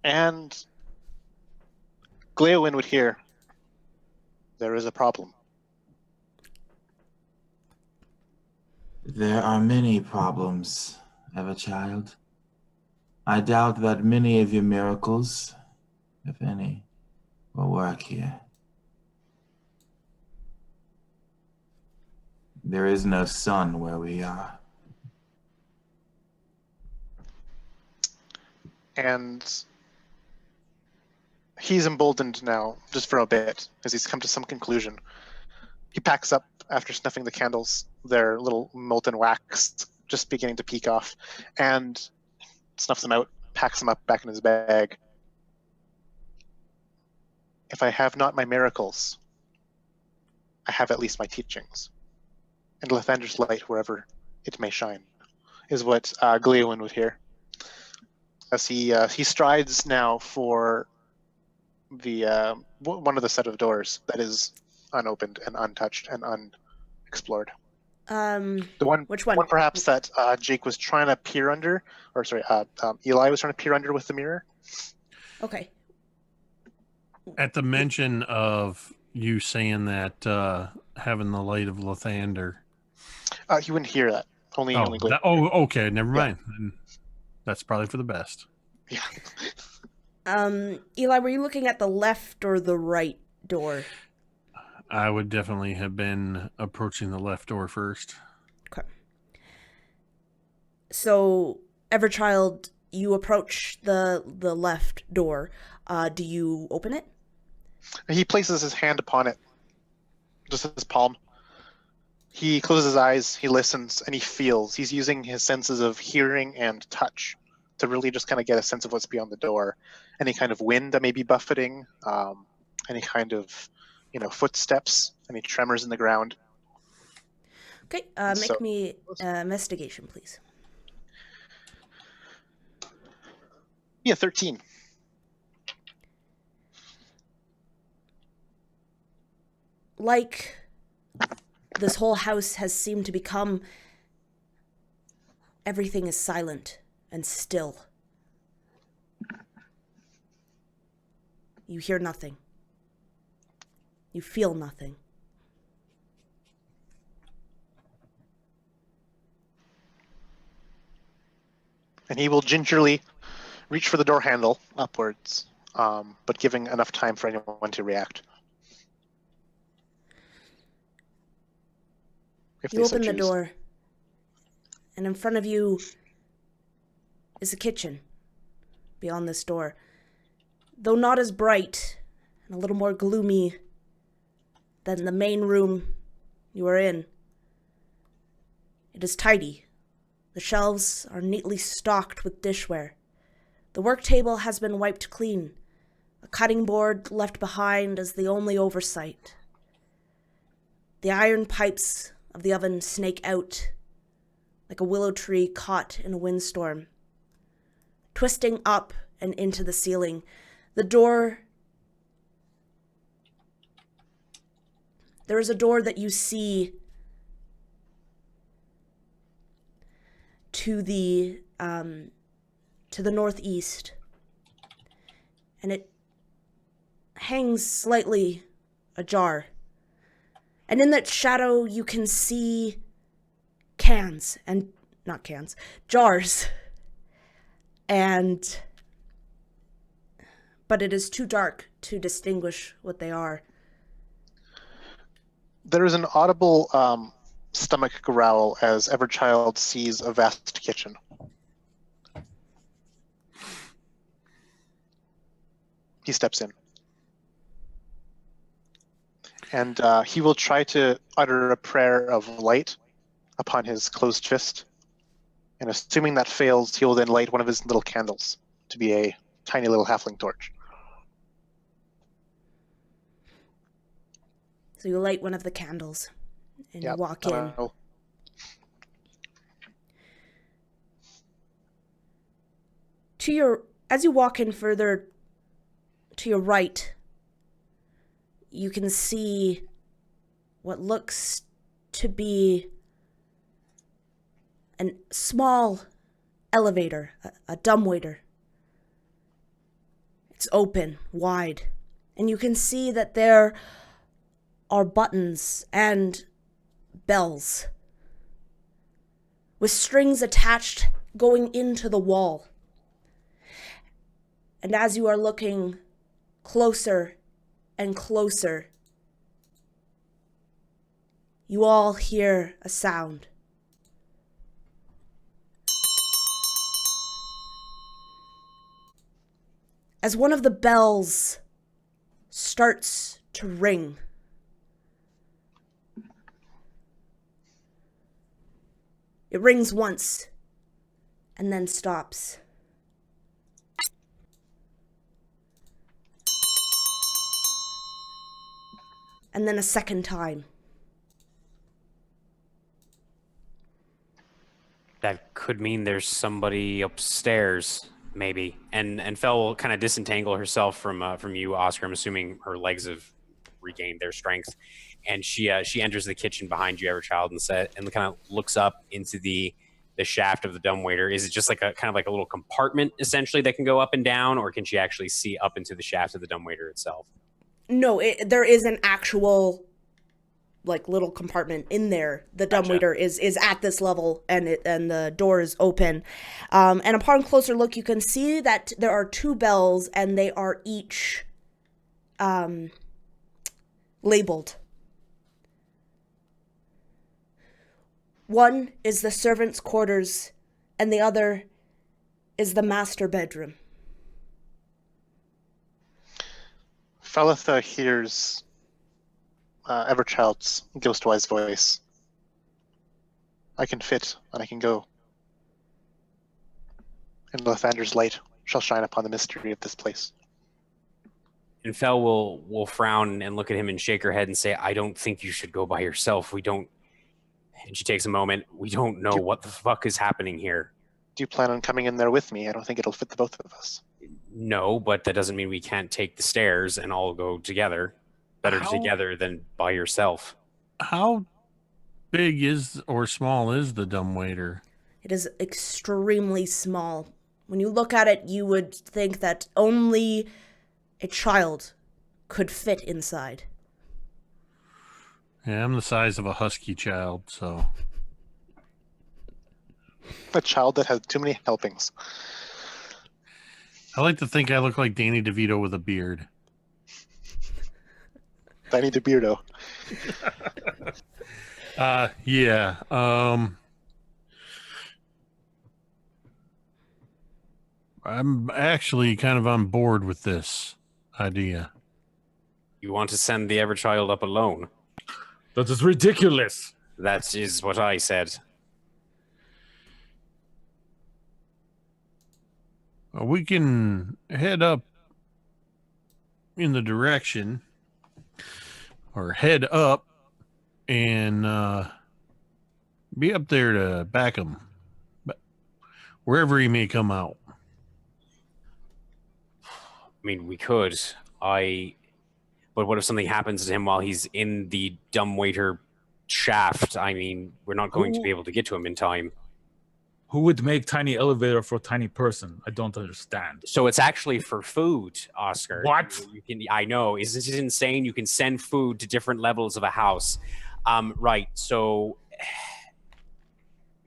and Gleowin would hear, "There is a problem." There are many problems, Everchild. I doubt that many of your miracles, if any, will work here. There is no sun where we are. And he's emboldened now, just for a bit, as he's come to some conclusion. He packs up after snuffing the candles, their little molten wax just beginning to peek off, and snuffs them out, packs them up back in his bag. If I have not my miracles, I have at least my teachings. And Lathander's light, wherever it may shine, is what Gleowin would hear. As he strides now for the one of the set of doors that is unopened and untouched and unexplored. The one, Which one? One perhaps that Jake was trying to peer under, or sorry, Eli was trying to peer under with the mirror. Okay. At the mention of you saying that having the light of Lathander. He wouldn't hear that. Only Gleowin. Okay, never mind. That's probably for the best. Yeah. Eli, were you looking at the left or the right door? I would definitely have been approaching the left door first. Okay. So, Everchild, you approach the left door. Do you open it? He places his hand upon it, just his palm. He closes his eyes, he listens, and he feels. He's using his senses of hearing and touch to really just kind of get a sense of what's beyond the door. Any kind of wind that may be buffeting, any kind of, footsteps, any tremors in the ground. Okay, make me investigation, please. Yeah, 13. Like this whole house has seemed to become, everything is silent and still. You hear nothing. You feel nothing. And he will gingerly reach for the door handle upwards, but giving enough time for anyone to react. You open the door, and in front of you is a kitchen beyond this door. Though not as bright and a little more gloomy than the main room you are in, is tidy. The shelves are neatly stocked with dishware. The work table has been wiped clean. A cutting board left behind as the only oversight. The iron pipes of the oven snake out like a willow tree caught in a windstorm, twisting up and into the ceiling. There is a door that you see to the northeast, and it hangs slightly ajar. And in that shadow, you can see jars. But it is too dark to distinguish what they are. There is an audible stomach growl as Everchild sees a vast kitchen. He steps in. And he will try to utter a prayer of light upon his closed fist. And assuming that fails, he will then light one of his little candles to be a tiny little halfling torch. So you light one of the candles and you walk in. As you walk in further to your right, you can see what looks to be a small elevator, a dumbwaiter. It's open, wide, and you can see that there are buttons and bells with strings attached going into the wall. And as you are looking closer and closer, you all hear a sound. As one of the bells starts to ring, it rings once and then stops. And then a second time. That could mean there's somebody upstairs, maybe. And Fel will kind of disentangle herself from you, Oscar. I'm assuming her legs have regained their strength, and she enters the kitchen behind you, Everchild, and kind of looks up into the shaft of the dumbwaiter. Is it just like a kind of like a little compartment essentially that can go up and down, or can she actually see up into the shaft of the dumbwaiter itself? No, there is an actual like little compartment in there. The dumbwaiter is at this level, and the door is open. And upon closer look, you can see that there are two bells, and they are each labeled. One is the servants' quarters, and the other is the master bedroom. Felitha hears Everchild's ghostwise voice. I can fit, and I can go. And Lathander's light shall shine upon the mystery of this place. And Fel will frown and look at him and shake her head and say, I don't think you should go by yourself. We don't... And she takes a moment. We don't know what the fuck is happening here. Do you plan on coming in there with me? I don't think it'll fit the both of us. No, but that doesn't mean we can't take the stairs and all go together. Better together than by yourself. How big is or small is the dumbwaiter? It is extremely small. When you look at it, you would think that only a child could fit inside. Yeah, I'm the size of a husky child, so... A child that has too many helpings. I like to think I look like Danny DeVito with a beard. Danny DeBeardo. Yeah. I'm actually kind of on board with this idea. You want to send the Everchild up alone? That is ridiculous. That is what I said. We can head up in the direction, or head up and be up there to back him, wherever he may come out. I mean, we could. But what if something happens to him while he's in the dumbwaiter shaft? I mean, we're not going to be able to get to him in time. Who would make tiny elevator for a tiny person? I don't understand. So it's actually for food, Oscar. What? I know. This is insane. You can send food to different levels of a house. Right. So,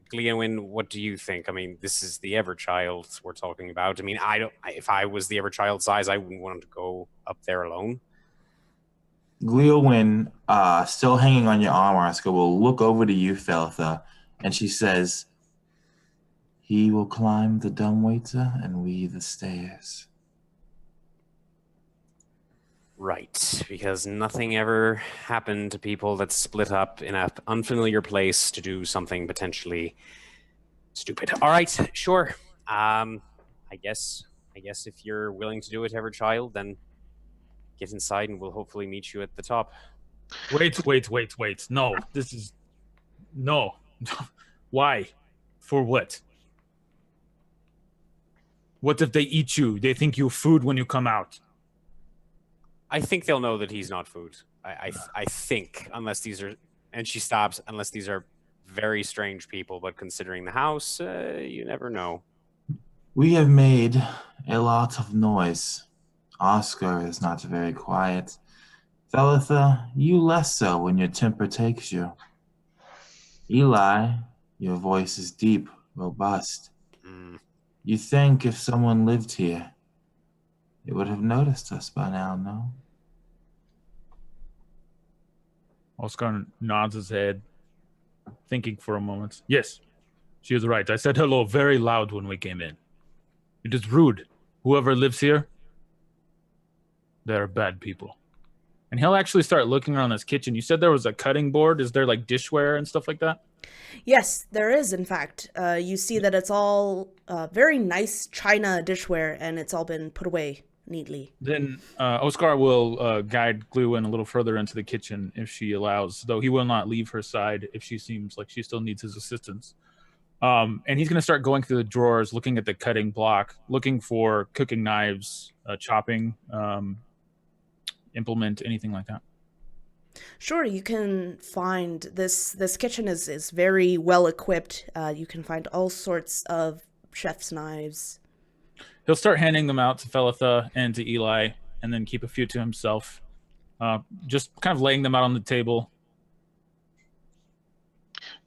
Gleowin, what do you think? I mean, this is the Everchild we're talking about. I mean, if I was the Everchild size, I wouldn't want to go up there alone. Gleowin, still hanging on your arm, Oscar, will look over to you, Feltha, and she says, "He will climb the dumbwaiter and we the stairs." Right, because nothing ever happened to people that split up in an unfamiliar place to do something potentially stupid. All right, sure. I guess if you're willing to do it, Everchild, then get inside and we'll hopefully meet you at the top. Wait. No, this is... No. Why? For what? What if they eat you? They think you're food when you come out. I think they'll know that he's not food. I think, unless these are... And she stops, unless these are very strange people, but considering the house, you never know. We have made a lot of noise. Oscar is not very quiet. Felitha, you less so when your temper takes you. Eli, your voice is deep, robust. You think if someone lived here, it would have noticed us by now, no? Oscar nods his head, thinking for a moment. Yes, she is right. I said hello very loud when we came in. It is rude. Whoever lives here, they're bad people. And he'll actually start looking around this kitchen. You said there was a cutting board. Is there like dishware and stuff like that? Yes, there is, in fact. You see that it's all very nice china dishware, and it's all been put away neatly. Then Oscar will guide Gluin a little further into the kitchen if she allows, though he will not leave her side if she seems like she still needs his assistance. And he's going to start going through the drawers, looking at the cutting block, looking for cooking knives, chopping implement, anything like that. Sure, you can find this kitchen is very well equipped. You can find all sorts of chef's knives. He'll start handing them out to Felitha and to Eli, and then keep a few to himself. Just kind of laying them out on the table.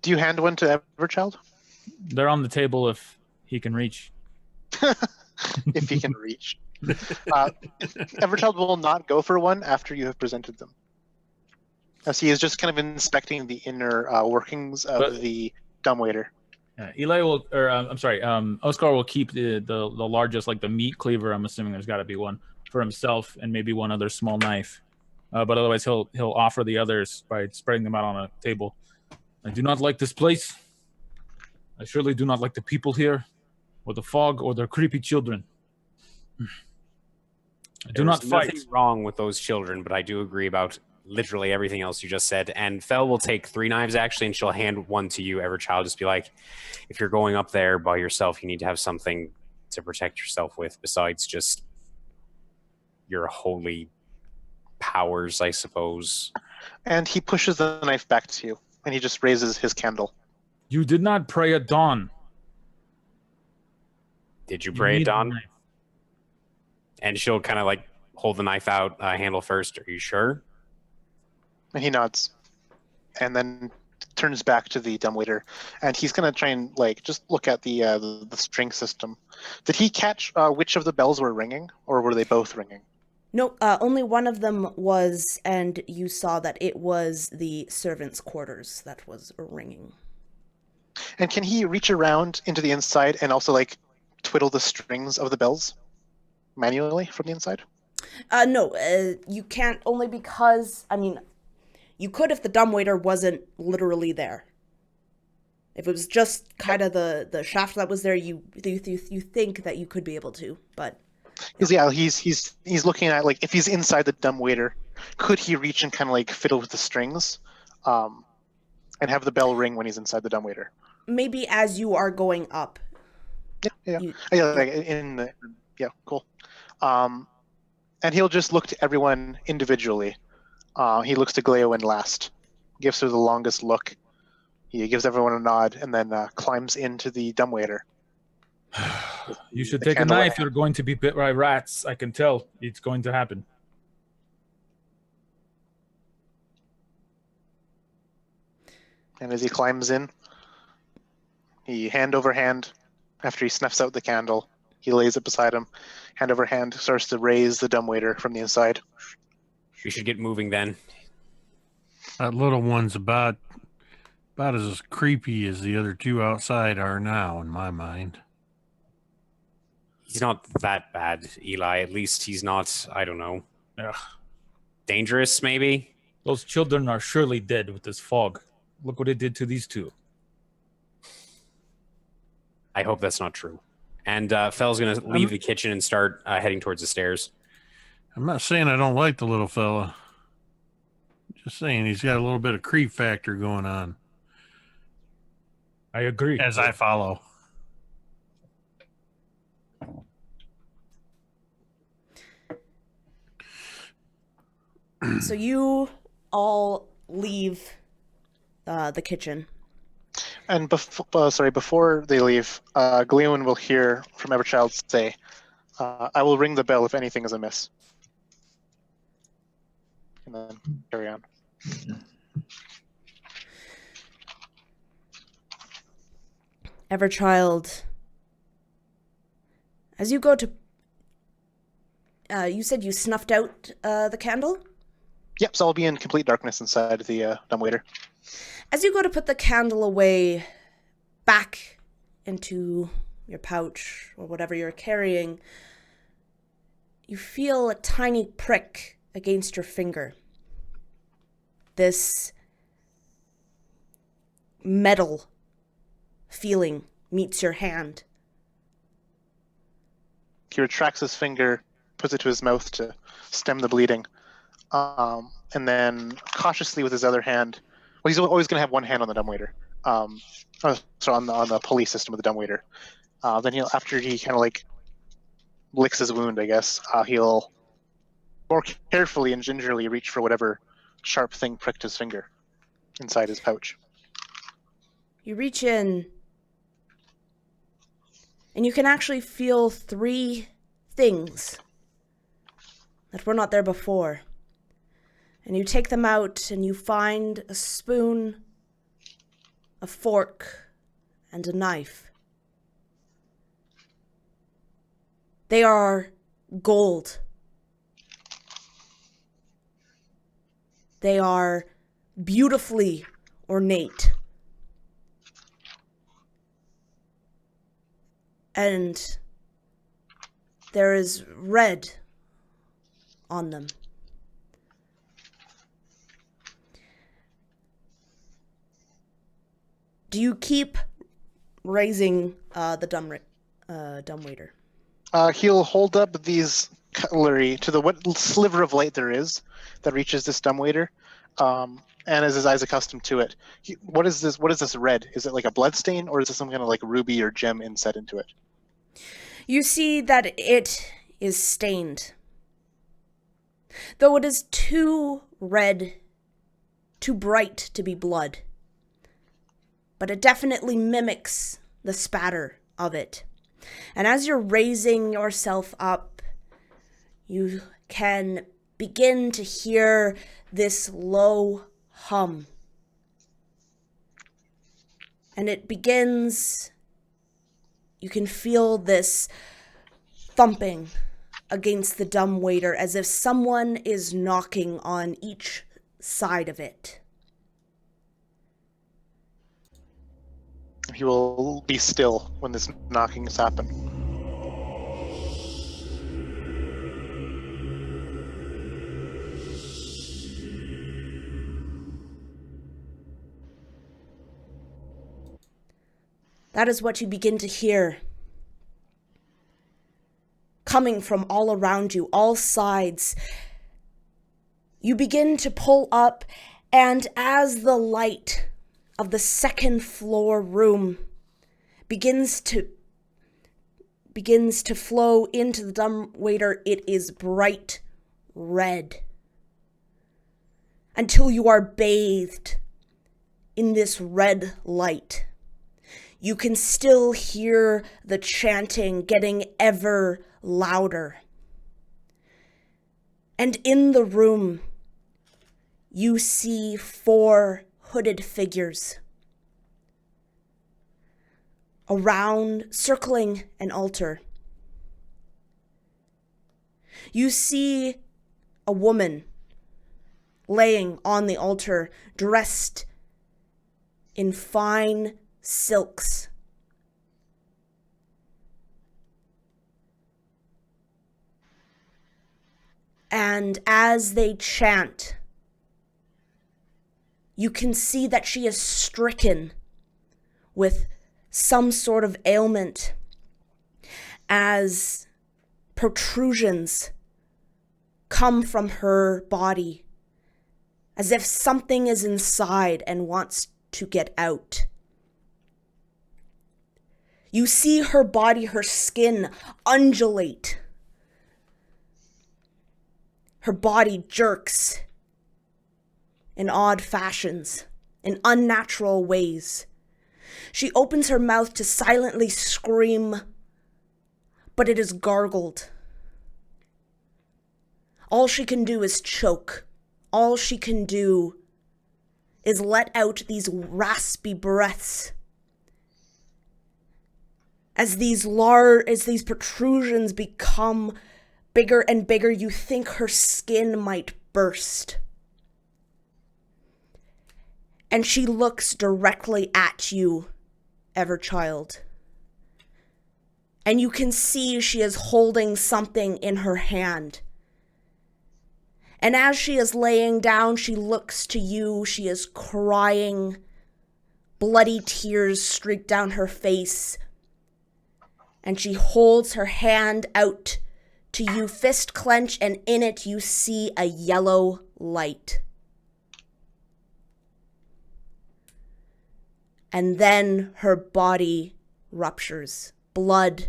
Do you hand one to Everchild? They're on the table if he can reach. If he can reach. Everchild will not go for one after you have presented them, as he is just kind of inspecting the inner workings of the dumbwaiter. Eli will, or I'm sorry, Oscar will keep the largest, like the meat cleaver. I'm assuming there's got to be one for himself, and maybe one other small knife. But otherwise, he'll offer the others by spreading them out on a table. I do not like this place. I surely do not like the people here, or the fog, or their creepy children. I do not fight. There's nothing wrong with those children, but I do agree about literally everything else you just said. And Fel will take 3 knives, actually, and she'll hand one to you, Everchild. Just be like, if you're going up there by yourself, you need to have something to protect yourself with besides just your holy powers, I suppose. And he pushes the knife back to you, and he just raises his candle. You did not pray at dawn. Did you pray at dawn? And she'll kind of like hold the knife out, handle first. Are you sure? And he nods, and then turns back to the dumbwaiter, and he's gonna try and like just look at the string system. Did he catch which of the bells were ringing, or were they both ringing? No, only one of them was, and you saw that it was the servants' quarters that was ringing. And can he reach around into the inside and also like twiddle the strings of the bells manually from the inside? No, you can't, only because, I mean, you could if the dumbwaiter wasn't literally there. If it was just kind of the shaft that was there, you think that you could be able to, but he's looking at, like, if he's inside the dumbwaiter, could he reach and kind of like fiddle with the strings, and have the bell ring when he's inside the dumbwaiter? maybe as you are going up. Yeah. You- Like cool. And he'll just look to everyone individually. He looks to Gleowin last, gives her the longest look. He gives everyone a nod, and then climbs into the dumbwaiter. You should The take a candle in knife. You're going to be bit by rats. I can tell. It's going to happen. And as he climbs in, he hand over hand, after he snuffs out the candle, he lays it beside him. Hand over hand, starts to raise the dumbwaiter from the inside. We should get moving then. That little one's about as creepy as the other two outside are now, in my mind. He's not that bad, Eli. At least he's not, I don't know, Ugh. dangerous, maybe? Those children are surely dead with this fog. Look what it did to these two. I hope that's not true. And Fell's going to leave the kitchen and start heading towards the stairs. I'm not saying I don't like the little fella. Just saying he's got a little bit of creep factor going on. I agree. As I follow. So you all leave the kitchen. And before they leave, Gleowin will hear from Everchild say, I will ring the bell if anything is amiss. And then carry on. Everchild, as you go to... you said you snuffed out the candle? Yep, so I'll be in complete darkness inside the dumbwaiter. As you go to put the candle away back into your pouch or whatever you're carrying, you feel a tiny prick against your finger. This metal feeling meets your hand. He retracts his finger, puts it to his mouth to stem the bleeding, and then cautiously with his other hand, well, he's always going to have one hand on the dumbwaiter, on the pulley system of the dumbwaiter. Then after he kind of like licks his wound, I guess, he'll more carefully and gingerly reach for whatever sharp thing pricked his finger inside his pouch. You reach in, and you can actually feel 3 things that were not there before. And you take them out, and you find a spoon, a fork, and a knife. They are gold. They are beautifully ornate. And there is red on them. Do you keep raising the dumbwaiter? He'll hold up these cutlery to the what sliver of light there is that reaches this dumbwaiter, and as his eyes accustomed to it, what is this? What is this red? Is it like a blood stain, or is it some kind of like ruby or gem inset into it? You see that it is stained. Though it is too red, too bright to be blood. But it definitely mimics the spatter of it. And as you're raising yourself up, you can begin to hear this low hum. And it begins, you can feel this thumping against the dumbwaiter as if someone is knocking on each side of it. He will be still when this knocking has happened. That is what you begin to hear. Coming from all around you, all sides. You begin to pull up, and as the light of the second floor room begins to flow into the dumbwaiter, it is bright red. Until you are bathed in this red light. You can still hear the chanting getting ever louder. And in the room, you see 4 hooded figures circling an altar. You see a woman laying on the altar, dressed in fine silks. And as they chant, you can see that she is stricken with some sort of ailment, as protrusions come from her body, as if something is inside and wants to get out. You see her body, her skin undulate. Her body jerks in odd fashions, in unnatural ways. She opens her mouth to silently scream, but it is gargled. All she can do is choke. All she can do is let out these raspy breaths. As these protrusions become bigger and bigger, you think her skin might burst. And she looks directly at you, Everchild. And you can see she is holding something in her hand. And as she is laying down, she looks to you. She is crying. Bloody tears streak down her face. And she holds her hand out to you, fist clenched, and in it you see a yellow light. And then her body ruptures. Blood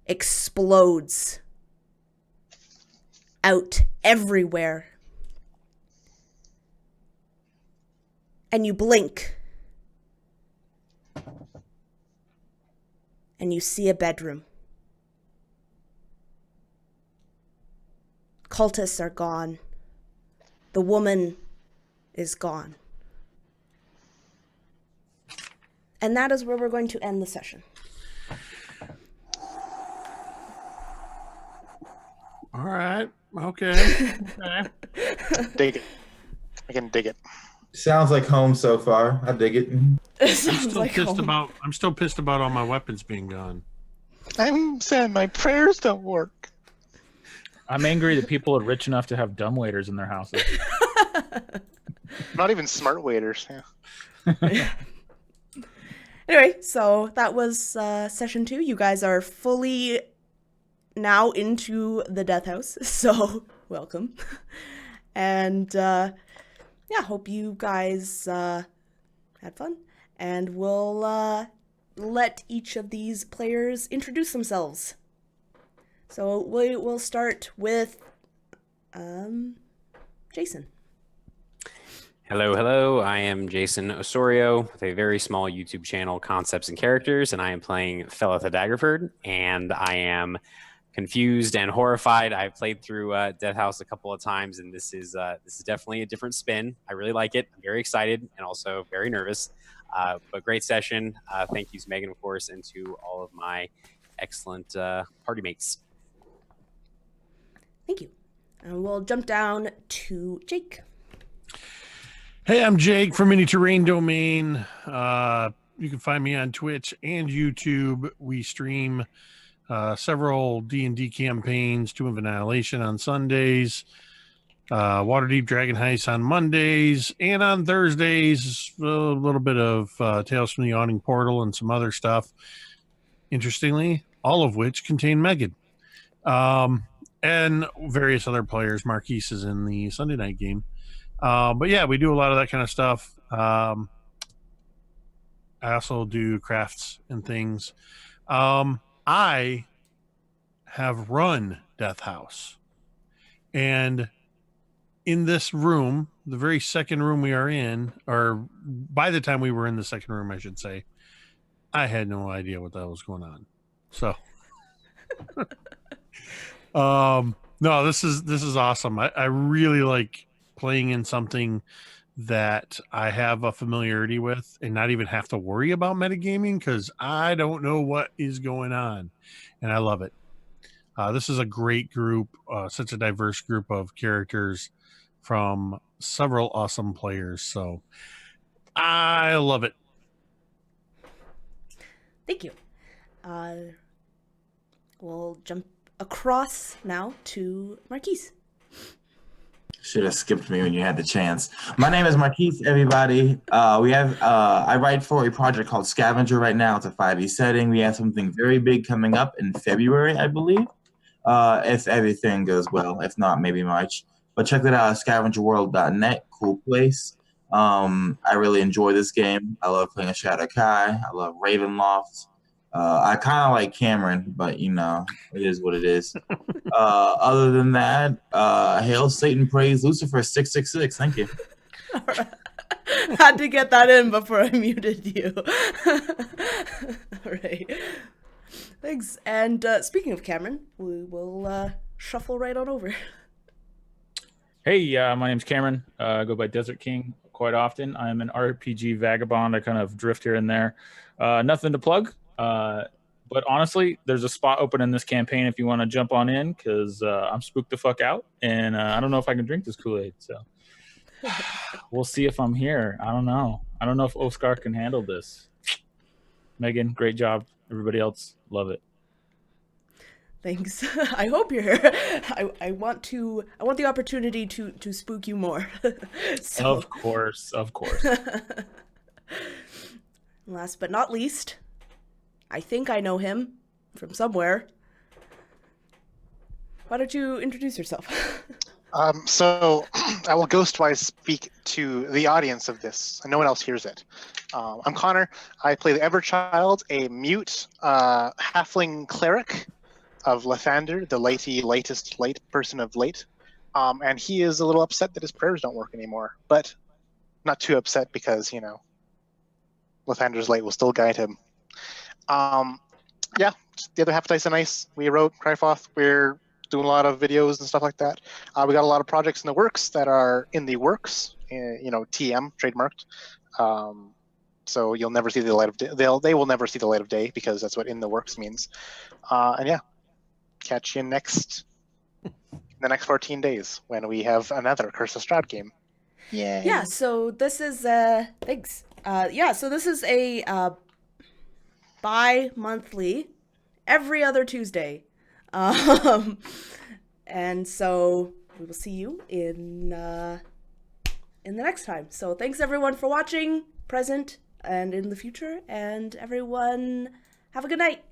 explodes out everywhere. And you blink. And you see a bedroom. Cultists are gone. The woman is gone. And that is where we're going to end the session. All right. Okay. Dig it. I can dig it. Sounds like home so far. I dig it. I'm still pissed about all my weapons being gone. I'm saying my prayers don't work. I'm angry that people are rich enough to have dumb waiters in their houses. Not even smart waiters. Yeah. Anyway, so that was session 2. You guys are fully now into the death house, so welcome. And hope you guys had fun. And we'll let each of these players introduce themselves. So we'll start with Jason. Hello. I am Jason Osorio with a very small YouTube channel, Concepts and Characters, and I am playing Felitha Daggerford, and I am confused and horrified. I've played through Death House a couple of times, and this is definitely a different spin. I really like it. I'm very excited and also very nervous, but great session. Thank you to Megan, of course, and to all of my excellent party mates. Thank you. And we'll jump down to Jake. Hey, I'm Jake from Mini Terrain Domain. You can find me on Twitch and YouTube. We stream several D&D campaigns, Tomb of Annihilation on Sundays, Waterdeep Dragon Heist on Mondays, and on Thursdays, a little bit of Tales from the Yawning Portal and some other stuff. Interestingly, all of which contain Megan. And various other players. Marquise is in the Sunday night game. But yeah, we do a lot of that kind of stuff. I also do crafts and things. I have run Death House. And in this room, the very second room we are in, or by the time we were in the second room, I should say, I had no idea what the hell was going on. So, no, this is awesome. I really like playing in something that I have a familiarity with and not even have to worry about metagaming because I don't know what is going on, and I love it. This is a great group, such a diverse group of characters from several awesome players. So I love it. Thank you. We'll jump across now to Marquise. Should have skipped me when you had the chance. My name is Marquise, everybody. I write for a project called Scavenger right now. It's a 5e setting. We have something very big coming up in February, I believe. If everything goes well. If not, maybe March. But check that out at scavengerworld.net. Cool place. I really enjoy this game. I love playing a Shadow Kai. I love Ravenloft. I kind of like Cameron, but it is what it is. Other than that, hail Satan, praise Lucifer 666. Thank you. Had to get that in before I muted you. All right. Thanks. And speaking of Cameron, we will shuffle right on over. Hey, my name's Cameron. I go by Desert King quite often. I'm an RPG vagabond. I kind of drift here and there. Nothing to plug. But honestly, there's a spot open in this campaign if you want to jump on in, because I'm spooked the fuck out, and I don't know if I can drink this Kool-Aid. So we'll see if I'm here. I don't know. I don't know if Oscar can handle this. Megan, great job. Everybody else, love it. Thanks. I hope you're here. I want the opportunity to spook you more. So. Of course. Last but not least, I think I know him from somewhere. Why don't you introduce yourself? So I will ghostwise speak to the audience of this, and no one else hears it. I'm Connor. I play the Everchild, a mute halfling cleric of Lathander, the latest person of late. And he is a little upset that his prayers don't work anymore, but not too upset because, Lathander's light will still guide him. Yeah, the other half of Dice and Ice, we wrote Cryfoth. We're doing a lot of videos and stuff like that. We got a lot of projects in the works that are in the works, TM, trademarked. So you'll never see the light of day. They will never see the light of day because that's what in the works means. And yeah, catch you the next 14 days when we have another Curse of Strahd game. Yay. Yeah, so this is thanks. So this is a bi-monthly, every other Tuesday. And so we will see you in the next time. So thanks everyone for watching, present and in the future, and everyone have a good night.